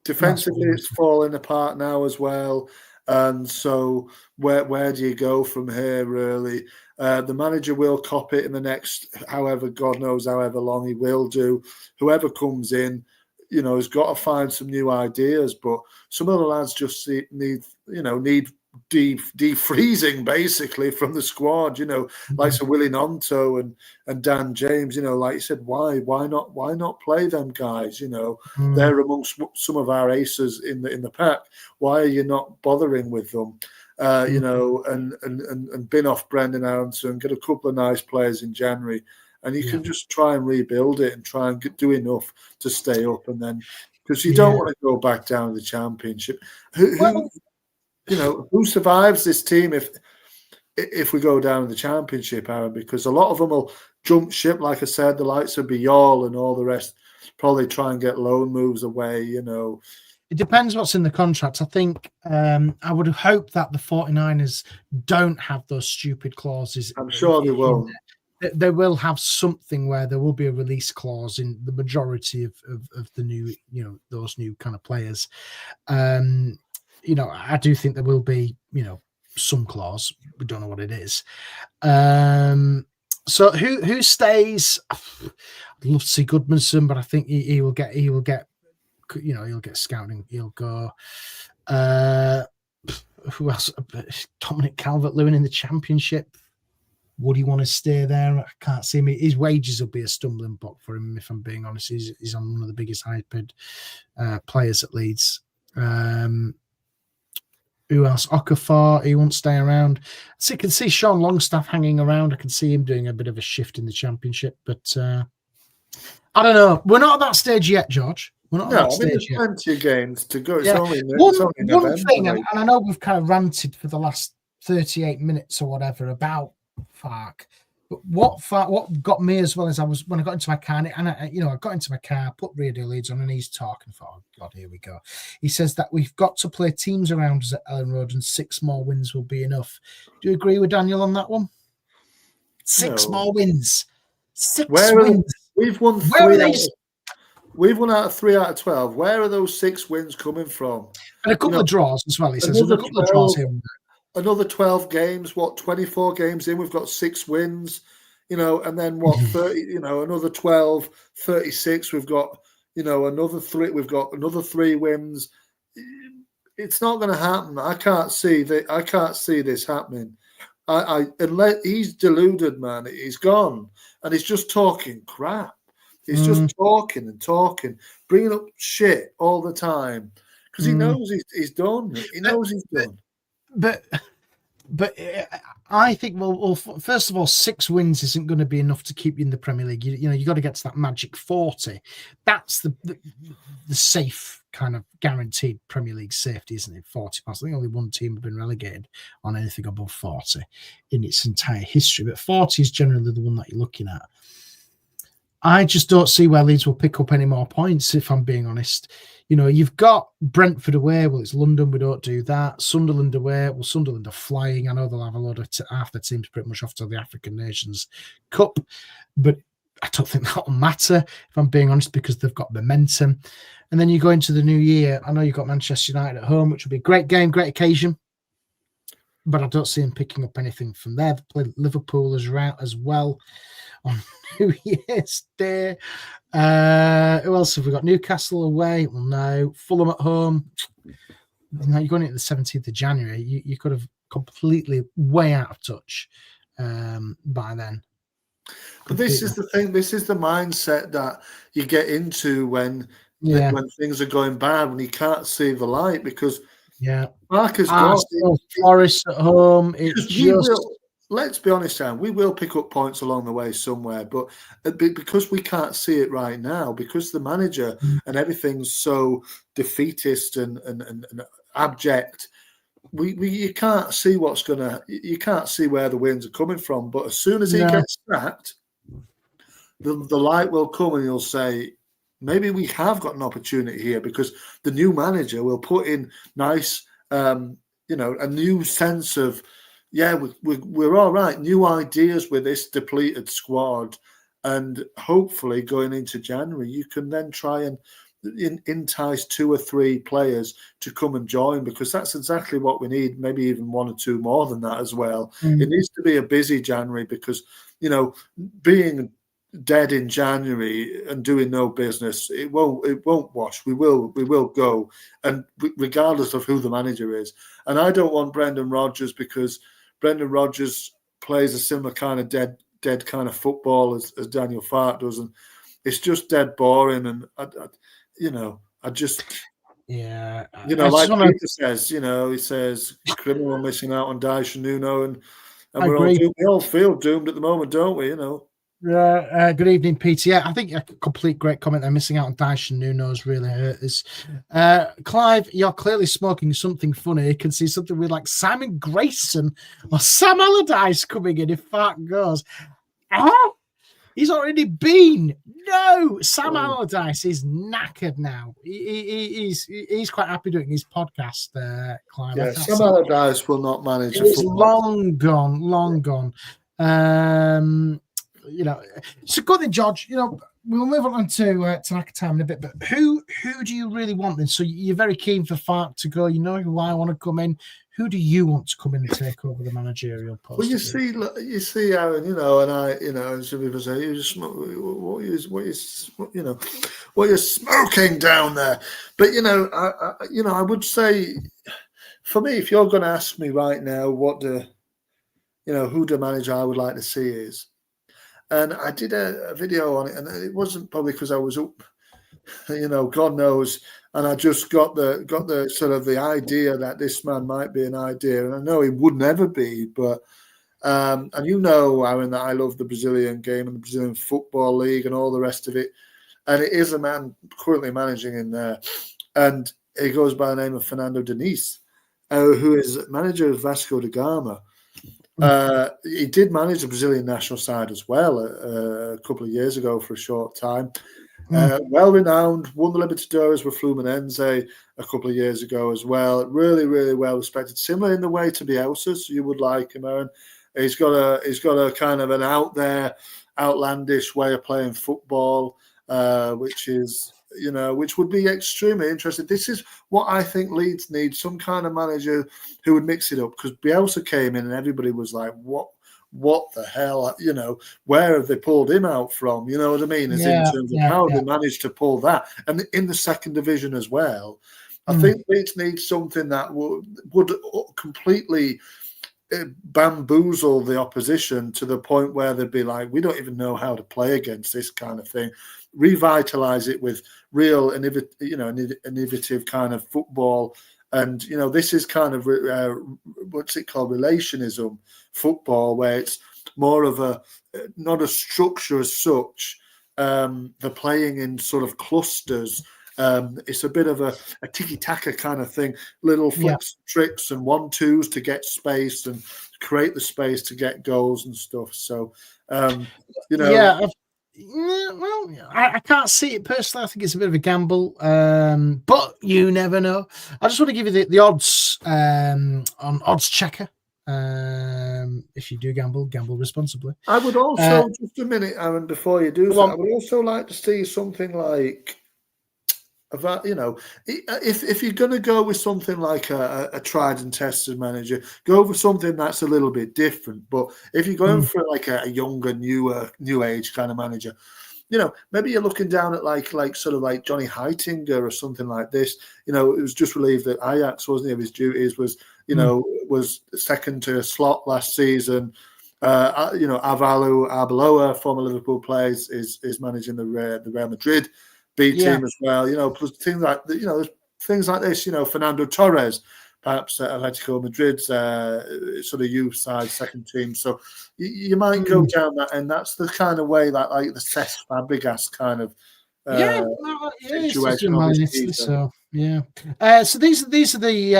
Defensively, it's falling apart now as well. And so where do you go from here, really? The manager will cop it in the next, God knows however long he will do. Whoever comes in, has got to find some new ideas. But some of the lads just need defreezing basically from the squad, like Sir Willie Nonto and Dan James, like you said, why not play them guys? They're amongst some of our aces in the pack. Why are you not bothering with them? And bin off Brendan Aronson, get a couple of nice players in January, and you can just try and rebuild it and try and do enough to stay up, and then because you don't want to go back down to the Championship. Who survives this team if we go down to the Championship, Aaron? Because a lot of them will jump ship, like I said, the likes of Biol and all the rest, probably try and get loan moves away, It depends what's in the contract. I think I would hope that the 49ers don't have those stupid clauses. I'm sure they won't. They will have something where there will be a release clause in the majority of the new, those new kind of players. I do think there will be, some clause. We don't know what it is. So who stays? I'd love to see Goodmanson, but I think he will get, he'll get scouting. He'll go. Who else? Dominic Calvert-Lewin in the Championship. Would he want to stay there? I can't see him. His wages will be a stumbling block for him, if I'm being honest. He's on one of the biggest high-paid players at Leeds. Who else? Okafor, he won't stay around. So you can see Sean Longstaff hanging around. I can see him doing a bit of a shift in the Championship, but I don't know. We're not at that stage yet, George. We're not at that stage yet. Plenty of games to go. It's Yeah. only One November, thing, and I know we've kind of ranted for the last 38 minutes or whatever about Farke, but what got me as well is when I got into my car, and I got into my car, put Radio Leeds on, and he's talking. For oh God, here we go. He says that we've got to play teams around us at Ellen Road, and 6 more wins will be enough. Do you agree with Daniel on that one? 6 more wins. 6 wins. We've won 3. We've won out of 3 out of 12. Where are those 6 wins coming from? And a couple of draws as well. He says there's a couple of draws here and there. Another 12 games, 24 games in, we've got 6 wins, and then 30, another 12, 36, we've got, another 3, we've got another 3 wins. It's not going to happen. I can't see this happening. Unless he's deluded, man. He's gone, and he's just talking crap. He's just talking and talking, bringing up shit all the time because he knows he's done. He knows he's done. But I think, well, first of all, 6 wins isn't going to be enough to keep you in the Premier League. You got to get to that magic 40. That's the safe kind of guaranteed Premier League safety, isn't it? 40 points. I think only one team have been relegated on anything above 40 in its entire history, but 40 is generally the one that you're looking at. I just don't see where Leeds will pick up any more points, if I'm being honest. You know, you've got Brentford away. Well, it's London. We don't do that. Sunderland away. Well, Sunderland are flying. I know they'll have a load of half the teams pretty much off to the African Nations Cup, but I don't think that'll matter, if I'm being honest, because they've got momentum. And then you go into the new year. I know you've got Manchester United at home, which will be a great game, great occasion, but I don't see them picking up anything from there. They play Liverpool as well on New Year's Day. Who else have we got? Newcastle away? Well, no. Fulham at home. Now you're going into the 17th of January. You could have completely way out of touch by then. But this is the thing. This is the mindset that you get into when things are going bad, when you can't see the light, because Farke's got Forest at home. It's just... Let's be honest, Aaron, we will pick up points along the way somewhere, but because we can't see it right now, because the manager and everything's so defeatist and abject, you can't see you can't see where the winds are coming from. But as soon as he gets sacked, the light will come, and you'll say, maybe we have got an opportunity here, because the new manager will put in nice, a new sense of, we're all right. New ideas with this depleted squad, and hopefully going into January, you can then try and entice 2 or 3 players to come and join, because that's exactly what we need. Maybe even 1 or 2 more than that as well. It needs to be a busy January, because being dead in January and doing no business, it won't wash. We will go, and regardless of who the manager is. And I don't want Brendan Rodgers, because Brendan Rodgers plays a similar kind of dead kind of football as Daniel Farke does, and it's just dead boring. And like Peter says, he says criminal missing out on Daesh and Nuno, and we all feel doomed at the moment, don't we? Good evening, Peter. Yeah, I think a complete great comment there. Missing out on Daesh and Nuno's really hurt us. Clive, you're clearly smoking something funny. You can see something with like Simon Grayson or Sam Allardyce coming in if Farke goes. He's already been. No, Sam Allardyce is knackered now. He's quite happy doing his podcast, Clive. Yeah, Sam Allardyce will not manage. It's long gone. So go then, George. We'll move on to Tanaka time in a bit. But who do you really want then? So you're very keen for Farke to go. You know who I want to come in. Who do you want to come in and take over the managerial post? Well, you see, Aaron. And I, some people say, what you're smoking down there. But I would say, for me, if you're going to ask me right now, who the manager I would like to see is. And I did a video on it, and it wasn't probably because I was up, God knows, and I just got the sort of the idea that this man might be an idea, and I know he would never be, but and Aaron, that I love the Brazilian game and the Brazilian Football League and all the rest of it, and it is a man currently managing in there, and he goes by the name of Fernando Diniz, who is manager of Vasco da Gama. He did manage the Brazilian national side as well a couple of years ago for a short time. Well-renowned, won the Libertadores with Fluminense a couple of years ago as well. Really, really well respected. Similar in the way to Bielsa, so you would like him, Aaron. He's got a kind of an out there, outlandish way of playing football, which is, which would be extremely interesting. This is what I think Leeds need, some kind of manager who would mix it up, because Bielsa came in and everybody was like, what the hell, where have they pulled him out from? You know what I mean? In terms of how they managed to pull that. And in the second division as well, I think Leeds need something that would completely bamboozle the opposition to the point where they'd be like, we don't even know how to play against this kind of thing. Revitalize it with real innovative kind of football, and this is kind of what's it called, relationism football, where it's more of not a structure as such. They're playing in sort of clusters, It's a bit of a tiki-taka kind of thing, little flicks, tricks and 1-2s to get space and create the space to get goals and stuff. So, you know. Yeah, well, I can't see it personally. I think it's a bit of a gamble, but you never know. I just want to give you the odds on Odds Checker. If you do gamble responsibly. I would also, just a minute, Aaron, before you do that, I would also like to see something like that, you know, if you're going to go with something like a tried and tested manager, go for something that's a little bit different. But if you're going for like a younger, new age kind of manager, you know, maybe you're looking down at like sort of like Johnny Heitinger or something like this. You know, it was just relieved that Ajax, wasn't he, of his duties, was, you know, was second to a slot last season. You know, Avalu Arbeloa, former Liverpool player, is managing the Real Madrid B team as well. You know, plus things like things like this. You know, Fernando Torres, perhaps Atletico Madrid's sort of youth side second team. So you might go down that, and that's the kind of way that like the Cesc Fabregas kind of situation. So these are the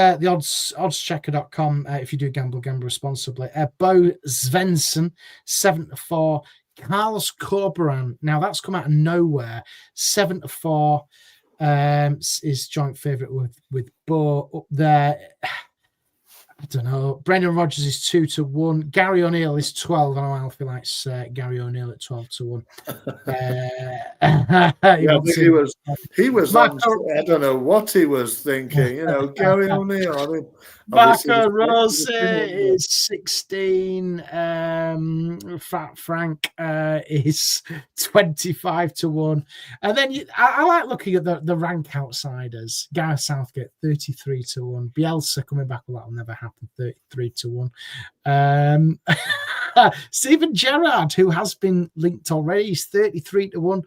oddschecker.com. If you do gamble responsibly. Bo Svensson 7-4. Carlos Corberan. Now that's come out of nowhere. 7-4 is joint favourite with Bo up there. I don't know. Brendan Rodgers is 2-1. Gary O'Neill is 12. I know Alfie likes Gary O'Neill at 12-1. He was on, I don't know what he was thinking. You know, Gary O'Neill. I mean, Marco Rose is 16. Fat Frank is 25-1. And then I like looking at the rank outsiders. Gareth Southgate 33-1. Bielsa coming back, well, that'll never happen. 33-1. Steven Gerrard, who has been linked already, he's 33-1.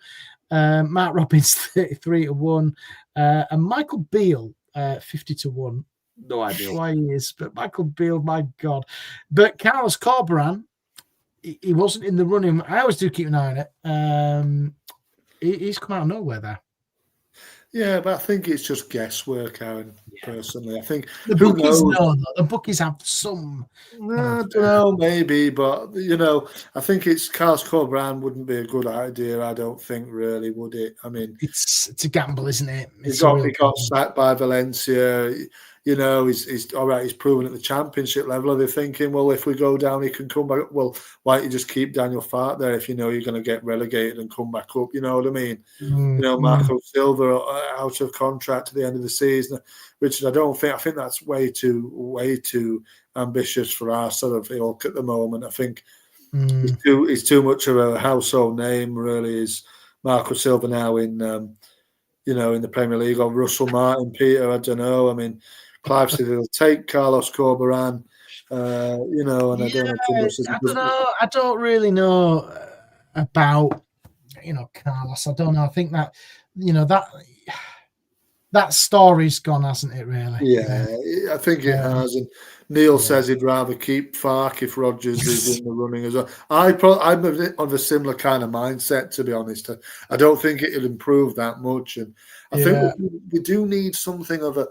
Mark Robbins 33-1. And Michael Beale 50-1. No idea why he is, but Michael Beale, my God. But Carlos Corberan, he wasn't in the running. I always do keep an eye on it. He's come out of nowhere there. Yeah, but I think it's just guesswork, Aaron, personally. I think the bookies know, the bookies have some. I don't know, maybe, but, you know, I think it's Carlos Corberan wouldn't be a good idea, I don't think, really, would it? I mean, it's a gamble, isn't it? He got sacked by Valencia. You know, he's all right. He's proven at the Championship level. Are they thinking, well, if we go down, he can come back? Well, why don't you just keep Daniel Farke there if you know you're going to get relegated and come back up? You know what I mean? You know, Marco Silva out of contract at the end of the season, which I don't think. I think that's way too ambitious for our sort of ilk at the moment. I think he's too much of a household name. Really, is Marco Silva now in in the Premier League, or Russell Martin, Peter? I don't know. I mean, Clive said he'll take Carlos Corberan, and I don't know too much. I don't know. I don't really know about, Carlos. I don't know. I think that, that story's gone, hasn't it, really? Yeah, I think it has. And Neil says he'd rather keep Farke if Rodgers is in the running as well. I'm of a similar kind of mindset, to be honest. I don't think it'll improve that much. And I think we do need something of a,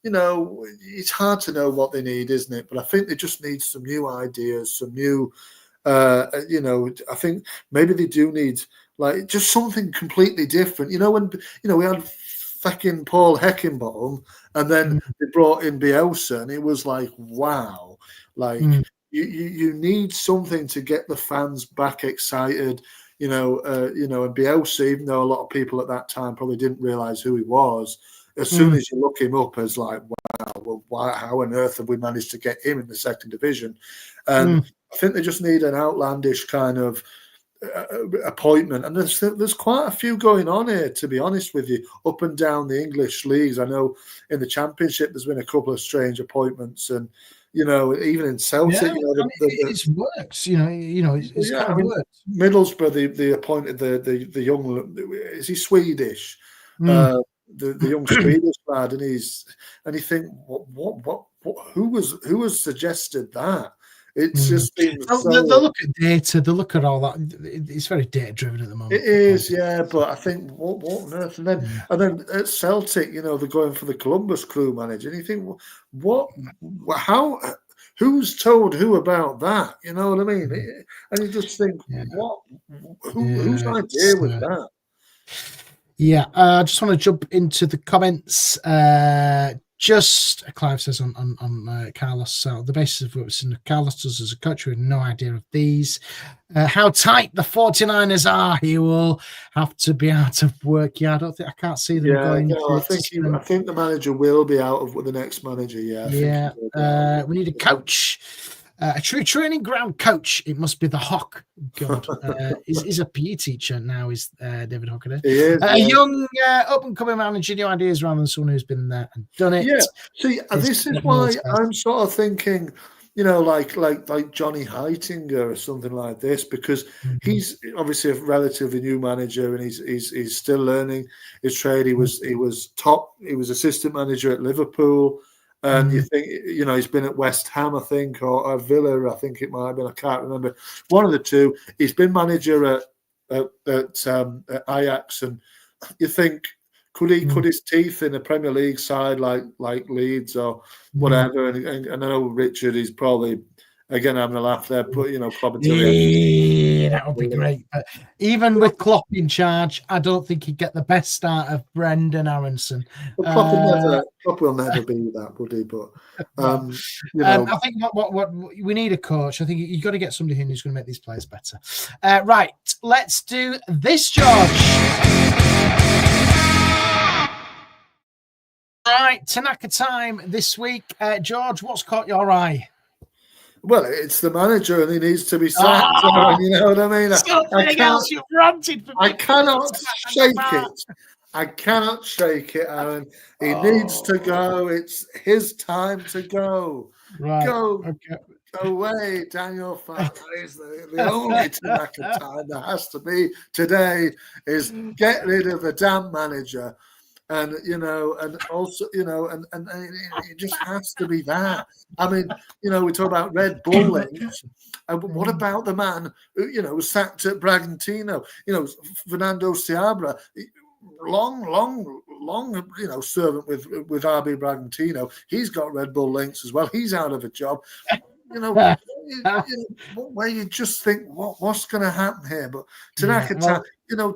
it's hard to know what they need, isn't it? But I think they just need some new ideas, some new, I think maybe they do need like just something completely different. When we had fucking Paul Heckingbottom, and then they brought in Bielsa, and it was like, wow, like you need something to get the fans back excited, and Bielsa, even though a lot of people at that time probably didn't realise who he was, as soon as you look him up as like, wow, well, how on earth have we managed to get him in the second division? And I think they just need an outlandish kind of appointment, and there's quite a few going on here, to be honest with you, up and down the English leagues. I know in the Championship there's been a couple of strange appointments, and even in Celtic, it works. It's kind of works. Middlesbrough, they appointed the young, is he Swedish? The young Swedish lad, and you think what who was suggested that? It's just been They'll look at data. They'll look at all that. It's very data driven at the moment. It is, yeah. But I think what on earth? And then at Celtic, they're going for the Columbus Crew manager, and you think, how? Who's told who about that? You know what I mean? And you just think, what? Whose idea was that? Yeah, I just want to jump into the comments. Just Clive says on Carlos, the basis of what was in Carlos does as a coach, we have no idea of these. How tight the 49ers are, he will have to be out of work. Yeah, I can't see them going. No, I think the manager will be out of with the next manager. Yeah, we need a coach. A true training ground coach. It must be the Hawk. God, is a PE teacher now. Is David Hawker? He is, a young up-and-coming manager, new ideas rather than someone who's been there and done it. Yeah. See, this is why I'm sort of thinking, like Johnny Heitinger or something like this, because he's obviously a relatively new manager and he's still learning his trade. He was assistant manager at Liverpool. And you think, he's been at West Ham, I think, or Villa, I think it might have been. I can't remember. One of the two. He's been manager at Ajax, and you think, could he cut his teeth in a Premier League side like Leeds or whatever? And I know Richard is probably again having a laugh there, but Klopp until that would be great. But even with Klopp in charge, I don't think he'd get the best start of Brendan Aronson. Klopp will never be that, would he? But I think what we need a coach. I think you've got to get somebody in who's going to make these players better. Right, let's do this, George. Right, Tanaka time this week. George, what's caught your eye? Well, it's the manager, and he needs to be sacked. You know what I mean? I cannot shake it. I cannot shake it, Aaron. He needs to go. It's his time to go. Right. Go away, Daniel Farke. Is the only Tanaka time there has to be today is get rid of the damn manager. And and also, and it just has to be that. I mean, we talk about Red Bull links. What about the man who, sacked at Bragantino? Fernando Seabra, long, servant with RB Bragantino. He's got Red Bull links as well. He's out of a job. Where you just think, what's going to happen here? But Tanaka,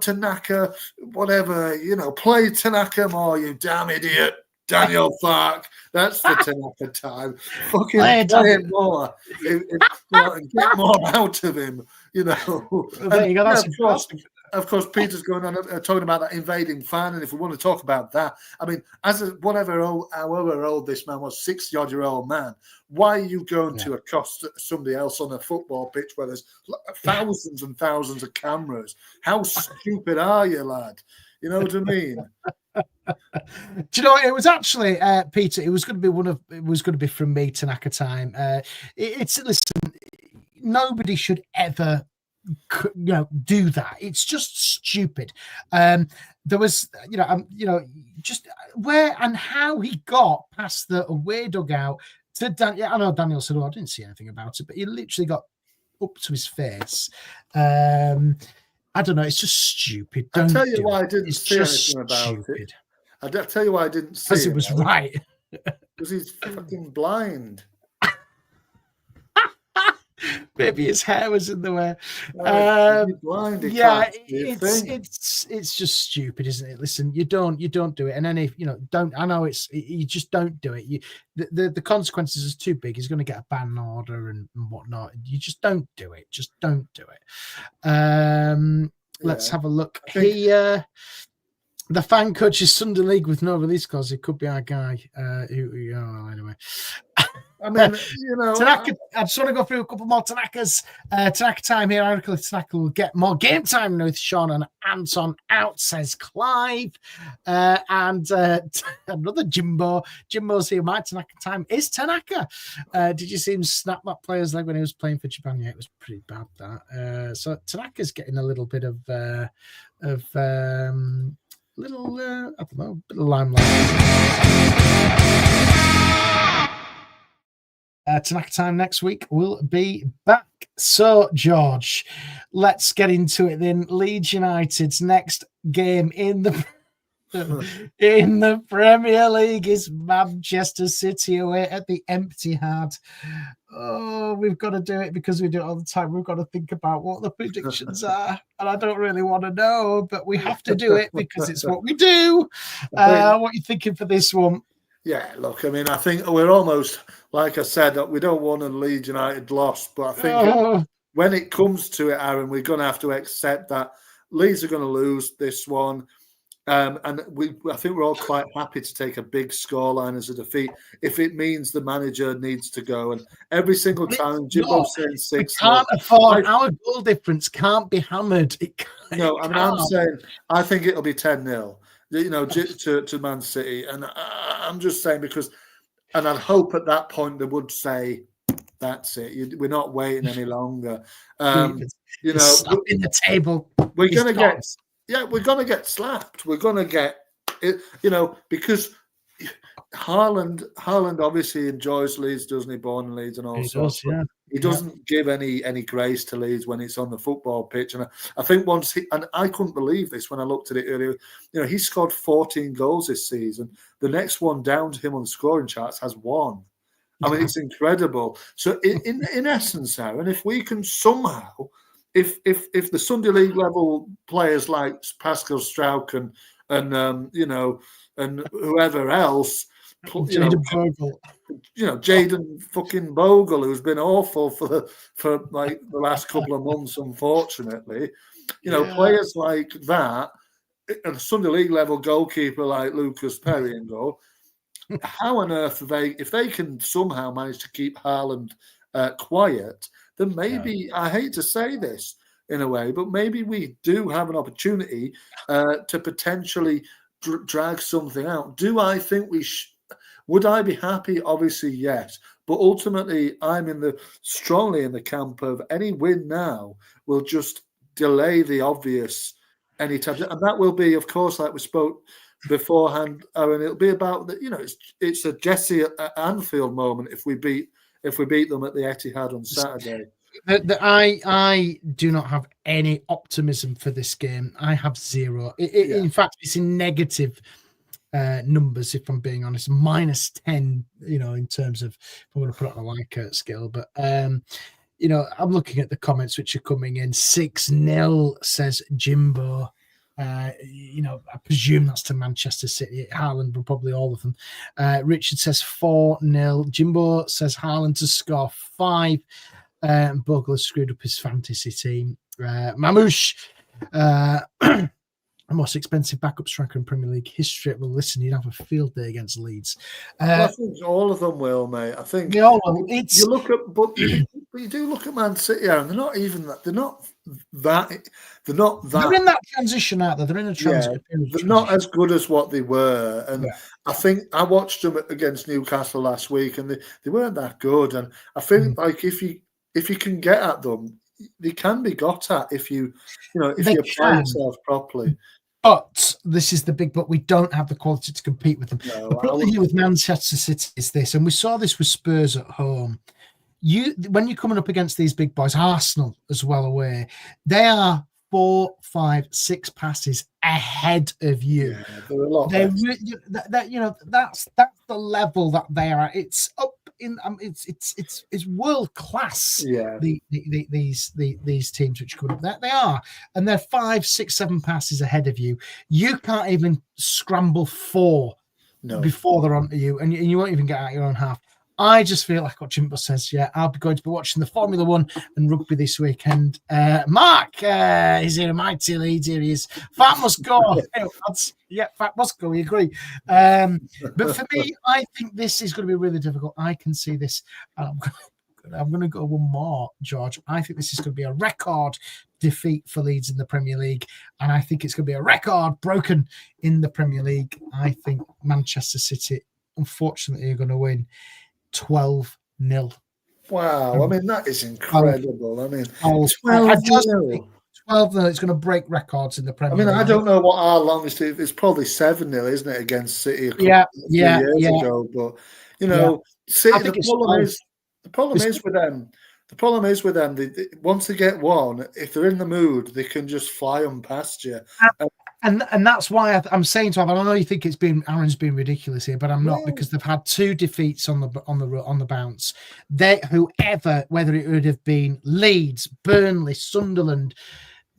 Tanaka, whatever, play Tanaka more, you damn idiot, Daniel Farke. That's the Tanaka time. Fucking play him more, and get more out of him. Of course, Peter's going on talking about that invading fan, and if we want to talk about that, I mean, however old this man was, 60-odd-year-old man, why are you going to accost somebody else on a football pitch where there's thousands and thousands of cameras? How stupid are you, lad? You know what I mean? Do you know, it was actually Peter. It was going to be from me, Tanaka time. Listen, nobody should ever do that. It's just stupid. There was just where and how he got past the away dugout to Daniel. I know Daniel said, I didn't see anything about it, but he literally got up to his face. I don't know, it's just stupid. I'll tell you why I didn't see anything about it. I'll tell you why I didn't see it. Because it was right. Because he's fucking blind. Maybe his hair was in the way. Blind, it's just stupid, isn't it? Listen, you don't do it, and then if don't, I know you just don't do it. The consequences is too big. He's going to get a ban order and whatnot. You just don't do it. Just don't do it. Let's have a look. The fan coach is Sunday League with no release clause. It could be our guy. Anyway. I mean, Tanaka, I just want to go through a couple more Tanakas. Tanaka time here. I reckon Tanaka will get more game time with Sean and Anton out, says Clive. And another Jimbo. Jimbo's here. My Tanaka time is Tanaka. Did you see him snap that player's leg when he was playing for Japan? Yeah, it was pretty bad, that. So Tanaka's getting a little bit of I don't know, bit of limelight. Tanaka time next week. We'll be back. So, George, let's get into it then. Leeds United's next game in the Premier League is Manchester City away at the Etihad. Oh, we've got to do it because we do it all the time. We've got to think about what the predictions are, and I don't really want to know, but we have to do it because it's what we do. What are you thinking for this one? Yeah, look, I mean, I think we're almost, like I said, we don't want a Leeds United loss, but I think when it comes to it, Aaron, we're going to have to accept that Leeds are going to lose this one. And I think we're all quite happy to take a big scoreline as a defeat if it means the manager needs to go. And every single time, Jimbo's saying 6. We can't afford our goal difference. Can't be hammered. I'm saying I think it'll be 10-0. To Man City, and I'm just saying because, and I'd hope at that point they would say, "That's it. We're not waiting any longer." In the table. We're going to get slapped. We're going to get it, because Haaland obviously enjoys Leeds, doesn't he? Born in Leeds and all sorts. He doesn't give any grace to Leeds when it's on the football pitch. And I think and I couldn't believe this when I looked at it earlier. He scored 14 goals this season. The next one down to him on the scoring charts has 1. I mean, it's incredible. So in essence, Aaron, if we can somehow, if the Sunday League level players like Pascal Struijk and whoever else, Jayden fucking Bogle, who's been awful for like the last couple of months, unfortunately. Players like that, a Sunday League level goalkeeper like Lucas Perry and go, how on earth if they can somehow manage to keep Haaland quiet, then maybe, I hate to say this in a way, but maybe we do have an opportunity to potentially drag something out. Do I think would I be happy? Obviously, yes. But ultimately, I'm strongly in the camp of any win now will just delay the obvious anytime. And that will be, of course, like we spoke beforehand, Aaron, it'll be about it's a Jesse at Anfield moment if we beat them at the Etihad on Saturday. I do not have any optimism for this game. I have 0. In fact, it's in negative numbers, if I'm being honest, -10, in terms of, if I'm going to put it on a Likert scale. But, I'm looking at the comments which are coming in. 6-0, says Jimbo. I presume that's to Manchester City. Haaland, will probably all of them. Richard says 4-0. Jimbo says Haaland to score 5. Bogle has screwed up his fantasy team. Mamouche, the most expensive backup striker in Premier League history. Well, listen, you'd have a field day against Leeds. I think all of them will, mate. I think they all will. You look at, but you do look at Man City, and they're not even that. They're not that. They're in that transition, aren't they? They're in a transition. They're not as good as what they were, and I think I watched them against Newcastle last week, and they weren't that good. And I think like if you can get at them, they can be got at if you apply yourself properly. But this is the big but. We don't have the quality to compete with them. No, the problem here with Manchester City is this, and we saw this with Spurs at home. When you're coming up against these big boys, Arsenal as well away, they are 4, 5, 6 passes ahead of you. Yeah, they're a lot. That's the level that they are at. It's up in. It's world class. Yeah. These teams which come up, that they are, and they're 5, 6, 7 passes ahead of you. You can't even scramble 4 before they're onto you, and you won't even get out your own half. I just feel like what Jimbo says. Yeah, I'll be going to be watching the Formula 1 and rugby this weekend. Mark, he's here in Mighty Leeds. Here he is. Fat must go. Fat must go. We agree. But for me, I think this is going to be really difficult. I can see this. I'm going to go one more, George. I think this is going to be a record defeat for Leeds in the Premier League, and I think it's going to be a record broken in the Premier League. I think Manchester City, unfortunately, are going to win 12-0. Wow, I mean, that is incredible. I mean, 12-0. It's going to break records in the Premier League. I don't know what our longest is. It's probably 7-0, isn't it, against City a couple years ago? But City. The problem is with them. Once they get one, if they're in the mood, they can just fly them past you. And that's why I'm saying to him, I know you think Arron's been ridiculous here, but I'm not, because they've had 2 defeats on the bounce. Whoever, whether it would have been Leeds, Burnley, Sunderland,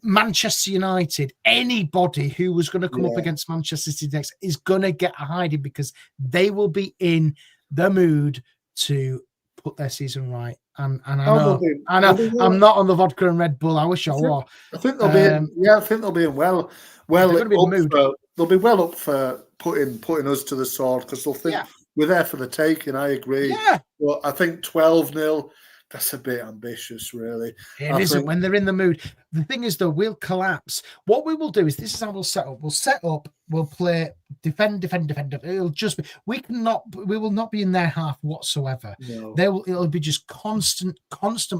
Manchester United, anybody who was going to come up against Manchester City next is going to get a hiding, because they will be in the mood to put their season right. And I know I'm not on the vodka and Red Bull. I wish I were. I think they'll be. I think they'll be well. They'll be well up for putting us to the sword, because they'll think we're there for the taking. I agree. Yeah. But I think 12-0. That's a bit ambitious, really. It isn't when they're in the mood. The thing is, though, we'll collapse. What we will do is, this is how we'll set up. We'll play defend. It'll just be, we will not be in their half whatsoever. No. It'll be just constant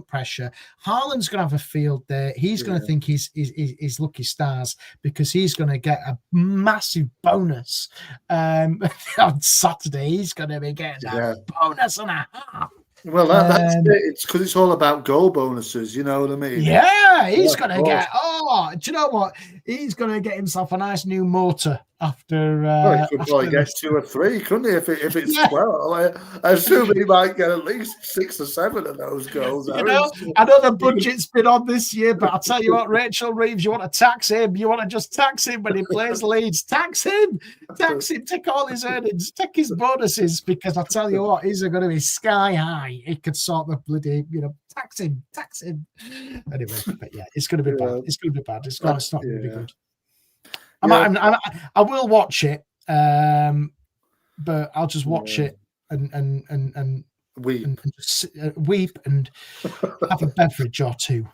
pressure. Haaland's going to have a field there. He's going to think he's lucky stars, because he's going to get a massive bonus on Saturday. He's going to be getting a bonus and a half. Well, that's it. It's because it's all about goal bonuses. You know what I mean? Yeah, he's going to get. Oh, do you know what? He's going to get himself a nice new motor after. He could probably get 2 or 3, couldn't he? If it's 12, I assume he might get at least 6 or 7 of those goals. I know the budget's been on this year, but I'll tell you what, Rachel Reeves, you want to tax him. You want to just tax him when he plays Leeds. Tax him. Take all his earnings. Take his bonuses, because I'll tell you what, he's going to be sky high. He could sort the bloody, tax him. Anyway, but yeah, it's going to be bad. It's going to be bad. It's not going to be good. I will watch it, but I'll just watch it and weep and just weep and have a beverage or 2.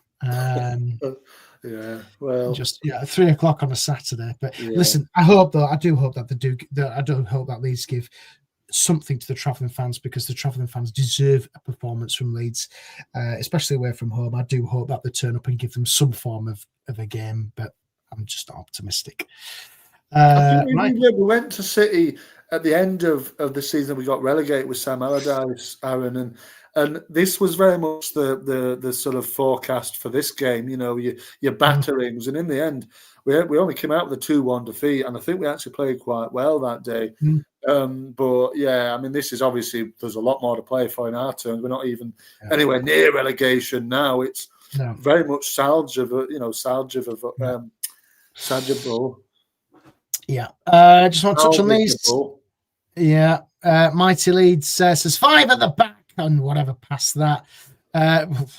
Just 3 o'clock on a Saturday. But listen, I do hope that Leeds give something to the travelling fans, because the travelling fans deserve a performance from Leeds, especially away from home. I do hope that they turn up and give them some form of a game, but I'm just optimistic. I think we went to City at the end of the season. We got relegated with Sam Allardyce, Arron, and this was very much the sort of forecast for this game. Your batterings, and in the end, we only came out with a 2-1 defeat, and I think we actually played quite well that day. But yeah, I mean, this is obviously, there's a lot more to play for in our turn. We're not even anywhere near relegation now. It's very much salvageable. Yeah. I just want to touch on these. Yeah. Mighty Leeds says 5 at the back and whatever past that.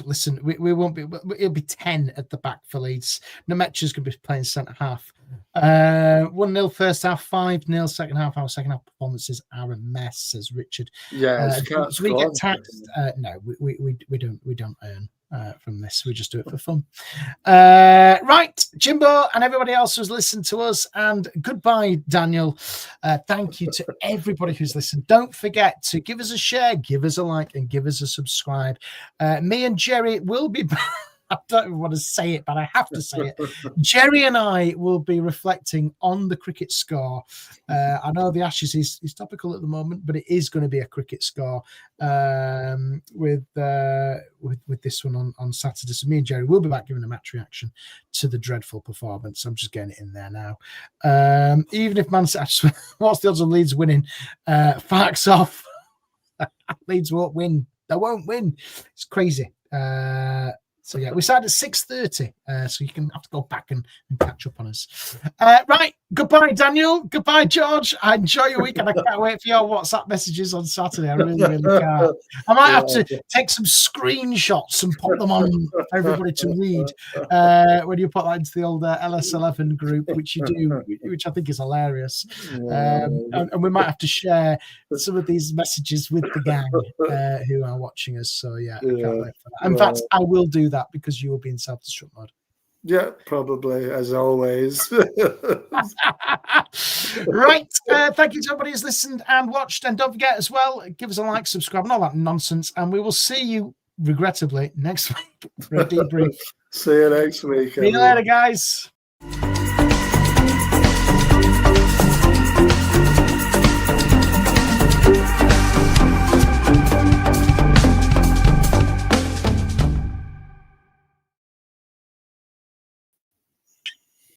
Listen, we won't be. It'll be 10 at the back for Leeds. Nemetcha's going to be playing centre half. 1-0 first half, 5-0 second half. Our second half performances are a mess, says Richard. Yeah, we get taxed. No, we don't earn from this. We just do it for fun. Right, Jimbo and everybody else who's listened to us, and goodbye, Daniel. Thank you to everybody who's listened. Don't forget to give us a share, give us a like, and give us a subscribe. Me and Jerry will be back. I don't even want to say it, but I have to say it. Jerry and I will be reflecting on the cricket score. I know the Ashes is topical at the moment, but it is going to be a cricket score with this one on Saturday. So me and Jerry will be back giving a match reaction to the dreadful performance. I'm just getting it in there now. Even if Man City, what's the odds of Leeds winning? Farke's off. Leeds won't win. They won't win. It's crazy. So yeah, we started at 6:30, so you can have to go back and catch up on us. Right, goodbye, Daniel. Goodbye, George. I enjoy your weekend. I can't wait for your WhatsApp messages on Saturday. I really, really can't. I might have to take some screenshots and put them on for everybody to read when you put that into the old LS11 group, which you do, which I think is hilarious. And we might have to share some of these messages with the gang who are watching us. So yeah, I can't wait for that. In fact, I will do that because you will be in self-destruct mode. Yeah, probably, as always. Right. Thank you to everybody who's listened and watched. And don't forget as well, give us a like, subscribe, and all that nonsense. And we will see you, regrettably, next week for a debrief. See you next week. See you later, guys.